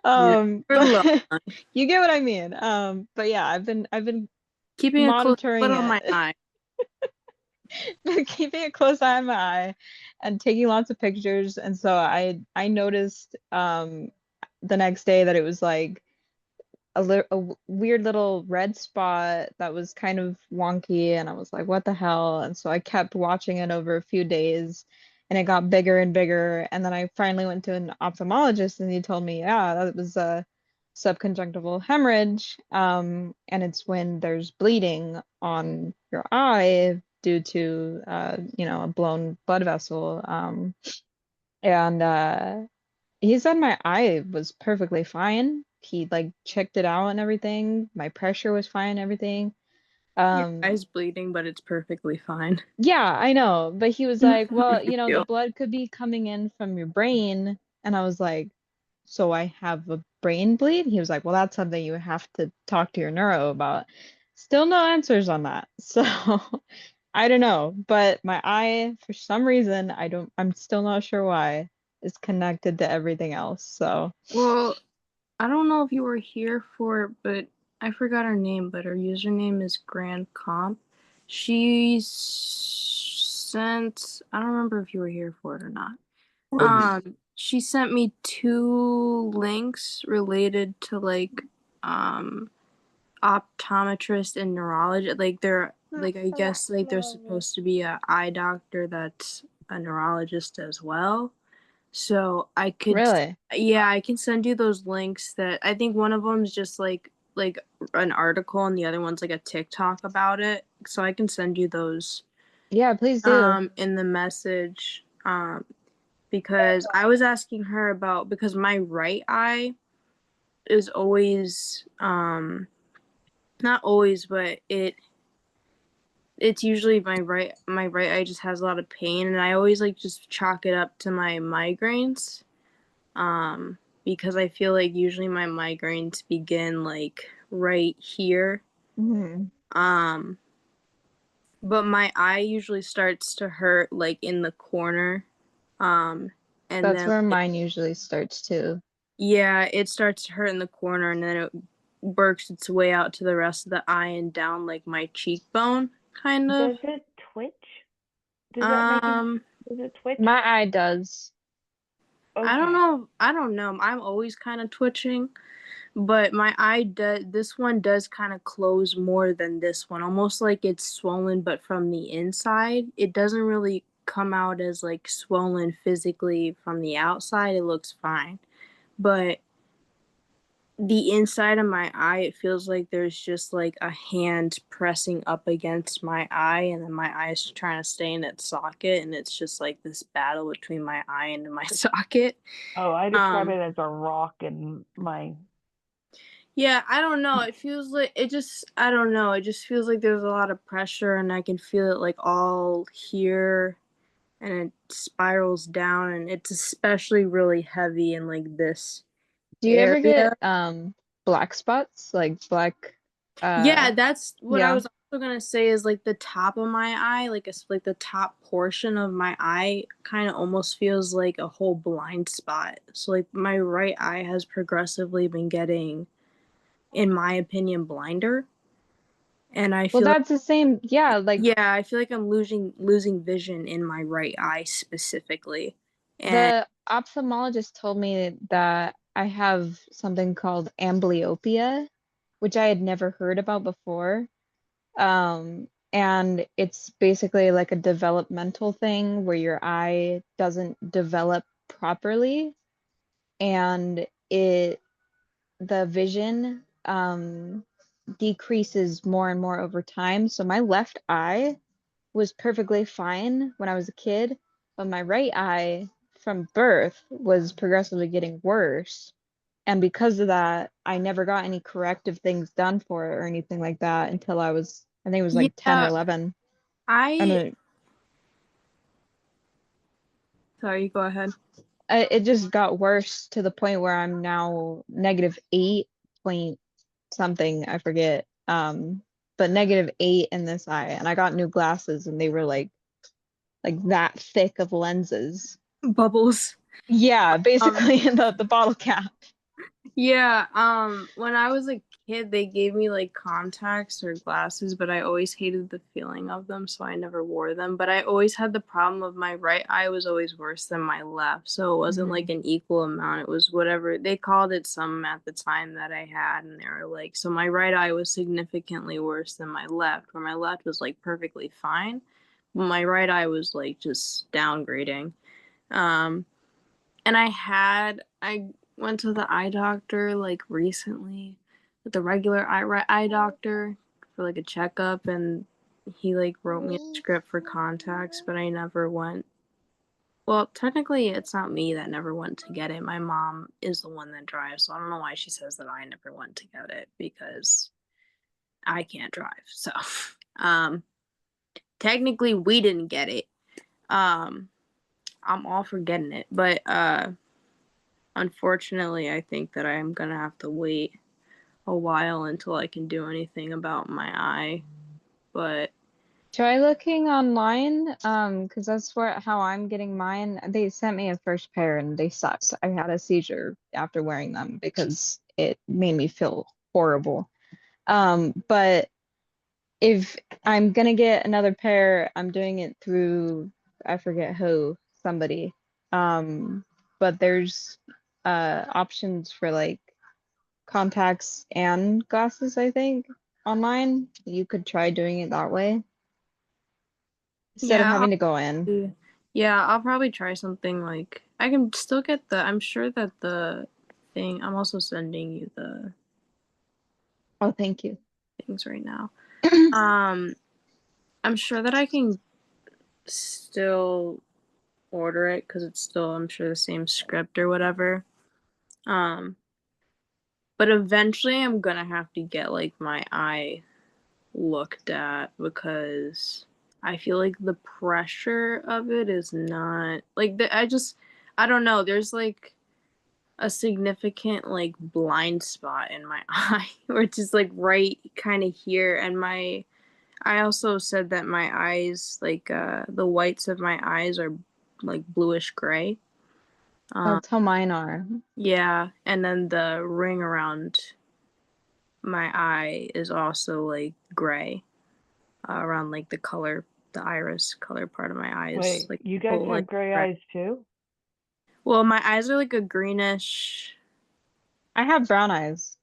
But you get what I mean. But yeah, I've been keeping a close monitoring eye on my eye. Keeping a close eye on my eye and taking lots of pictures. And so I noticed the next day that it was like a weird little red spot that was kind of wonky, and I was like, what the hell? And so I kept watching it over a few days and it got bigger and bigger, and then I finally went to an ophthalmologist and he told me, yeah, that was a subconjunctival hemorrhage, and it's when there's bleeding on your eye due to a blown blood vessel, and he said my eye was perfectly fine. He like checked it out and everything. My pressure was fine, everything. Your eye's bleeding, but it's perfectly fine. Yeah, I know. But he was like, well, the Deal. blood could be coming in from your brain. And I was like, so I have a brain bleed? He was like, well, that's something you have to talk to your neuro about. Still no answers on that. So I don't know. But my eye, for some reason, I'm still not sure why, is connected to everything else. So Well, I don't know if you were here for it, but I forgot her name, but her username is Grand Comp. She sent, I don't remember if you were here for it or not. She sent me 2 links related to like optometrist and neurologist. Like they're like, I guess like there's supposed to be a eye doctor that's a neurologist as well. So I could really, yeah, I can send you those links. That I think one of them is just like an article and the other one's like a TikTok about it. So I can send you those yeah, please do. in the message, because I was asking her about, because my right eye is always not always, but it's usually my right eye just has a lot of pain, and I always like just chalk it up to my migraines. Because I feel like usually my migraines begin like right here. Mhm. But my eye usually starts to hurt like in the corner. And That's then where like, mine usually starts too. yeah, it starts to hurt in the corner, and then it works its way out to the rest of the eye and down like my cheekbone, kind of. Does it twitch? Does that make does it twitch? My eye does. I don't Okay. know. I don't know. I'm always kind of twitching, but my eye does. This one does kind of close more than this one, almost like it's swollen, but from the inside. It doesn't really come out as like swollen physically from the outside. It looks fine, but the inside of my eye, it feels like there's just like a hand pressing up against my eye, and then my eye is trying to stay in its socket, and it's just like this battle between my eye and my socket. Oh, I describe it as a rock in my. Yeah, I don't know. It feels like I don't know. It just feels like there's a lot of pressure, and I can feel it like all here, and it spirals down, and it's especially really heavy in like this Do you ever area. get black spots? Like black Yeah, that's what I yeah. was also gonna say is like the top of my eye, like the top portion of my eye kind of almost feels like a whole blind spot. So like my right eye has progressively been getting, in my opinion, blinder. And I Well, feel like, that's the same. Yeah, like yeah, I feel like I'm losing vision in my right eye specifically. And the ophthalmologist told me that I have something called amblyopia, which I had never heard about before. And it's basically like a developmental thing where your eye doesn't develop properly, and the vision decreases more and more over time. So my left eye was perfectly fine when I was a kid, but my right eye from birth was progressively getting worse. And because of that, I never got any corrective things done for it or anything like that until I think it was like 10 or yeah, 11. And I sorry, go ahead. it just got worse to the point where I'm now -8 point something, I forget. But -8 in this eye. And I got new glasses and they were like that thick of lenses. Bubbles. Yeah, basically the bottle cap. Yeah, when I was a kid, they gave me like contacts or glasses, but I always hated the feeling of them, so I never wore them. But I always had the problem of my right eye was always worse than my left, so it wasn't like an equal amount. It was whatever they called it some at the time that I had, and they were like, so my right eye was significantly worse than my left, where my left was like perfectly fine. My right eye was like just downgrading. Um, and I went to the eye doctor like recently, with the regular eye doctor for like a checkup, and he like wrote me a script for contacts, but I never went. Well, technically, it's not me that never went to get it. My mom is the one that drives, so I don't know why she says that I never went to get it because I can't drive. So, um, technically, we didn't get it. Um, I'm all for getting it, but unfortunately, I think that I'm gonna have to wait a while until I can do anything about my eye. But Try looking online, because that's how I'm getting mine. They sent me a first pair and they sucked. I had a seizure after wearing them because it made me feel horrible. But if I'm gonna get another pair, I'm doing it through, I forget who, somebody. But there's options for like contacts and glasses, I think, online. You could try doing it that way instead of yeah, having to go in. I'll probably try something like I can still get the. I'm sure that the thing. I'm also sending you the Oh, thank you. things right now. I'm sure that I can still order it because it's still, I'm sure, the same script or whatever. But eventually I'm gonna have to get like my eye looked at because I feel like the pressure of it is not like I don't know. There's like a significant like blind spot in my eye, or it's just like right kind of here, and I also said that my eyes, like the whites of my eyes, are like bluish gray. That's how mine are. Yeah, and then the ring around my eye is also like gray, around like the iris color part of my eyes. Wait, Like you guys whole, have like, gray eyes too? Well, my eyes are like a greenish. I have brown eyes.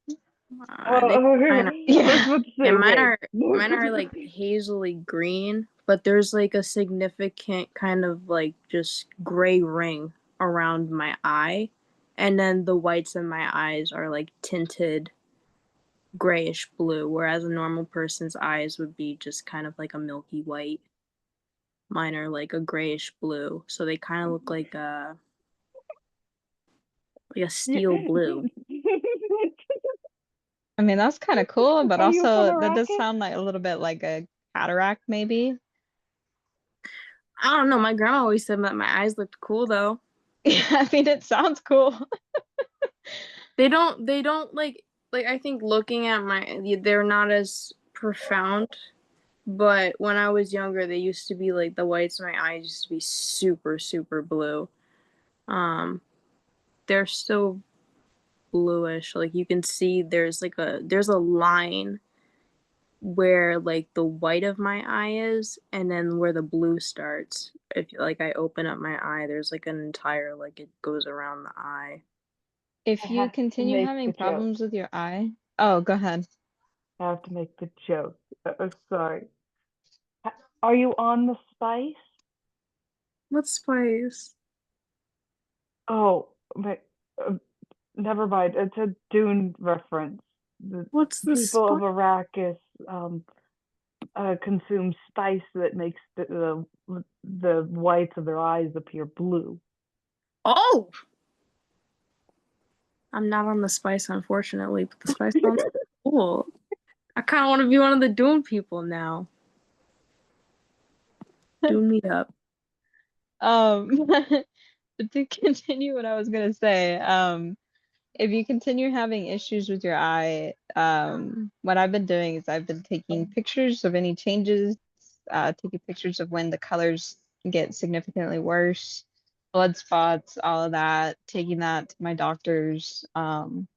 I think mine are, I was about to say, yeah, mine wait. are like hazily green, but there's like a significant kind of like just gray ring around my eye, and then the whites in my eyes are like tinted grayish blue, whereas a normal person's eyes would be just kind of like a milky white. Mine are like a grayish blue, so they kind of look like a steel blue. I mean, that's kind of cool, but Are you up on also a that does racket? sound like a little bit like a cataract, maybe. I don't know. My grandma always said that my eyes looked cool though. Yeah, I mean, it sounds cool. They don't like I think looking at they're not as profound, but when I was younger, they used to be like the whites of my eyes used to be super, super blue. They're still bluish. Like you can see there's a line where like the white of my eye is, and then where the blue starts. If like I open up my eye, there's like an entire like it goes around the eye. If I you have to continue make having the joke. problems with your eye, oh, go ahead. I have to make the joke. Sorry. Are you on the spice? What spice? Oh, but never mind. It's a Dune reference. The What's the people of spice? Arrakis consume spice that makes the whites of their eyes appear blue. Oh, I'm not on the spice, unfortunately, but the spice sounds cool. I kind of want to be one of the Dune people now. Dune me up. But to continue what I was gonna say, if you continue having issues with your eye, what I've been doing is I've been taking pictures of any changes, taking pictures of when the colors get significantly worse, blood spots, all of that, taking that to my doctors, and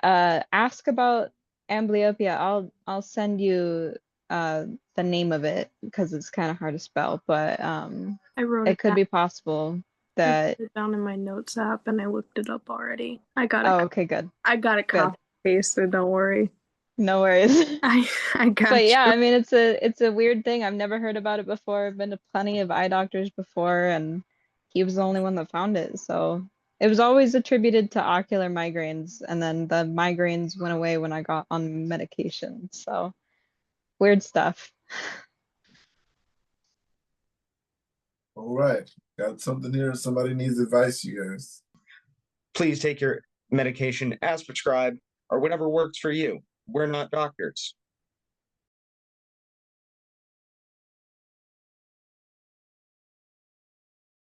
ask about amblyopia. I'll send you the name of it because it's kind of hard to spell, but I wrote it it could down. be possible I that. put it down in my notes app and I looked it up already. I got it. Oh, okay, good. I got it Good. copy pasted. Don't worry. No worries. I got But yeah, you. I mean, it's a weird thing. I've never heard about it before. I've been to plenty of eye doctors before, and he was the only one that found it. So it was always attributed to ocular migraines, and then the migraines went away when I got on medication. So weird stuff. All right. Got something here. Somebody needs advice, you guys. Please take your medication as prescribed or whatever works for you. We're not doctors.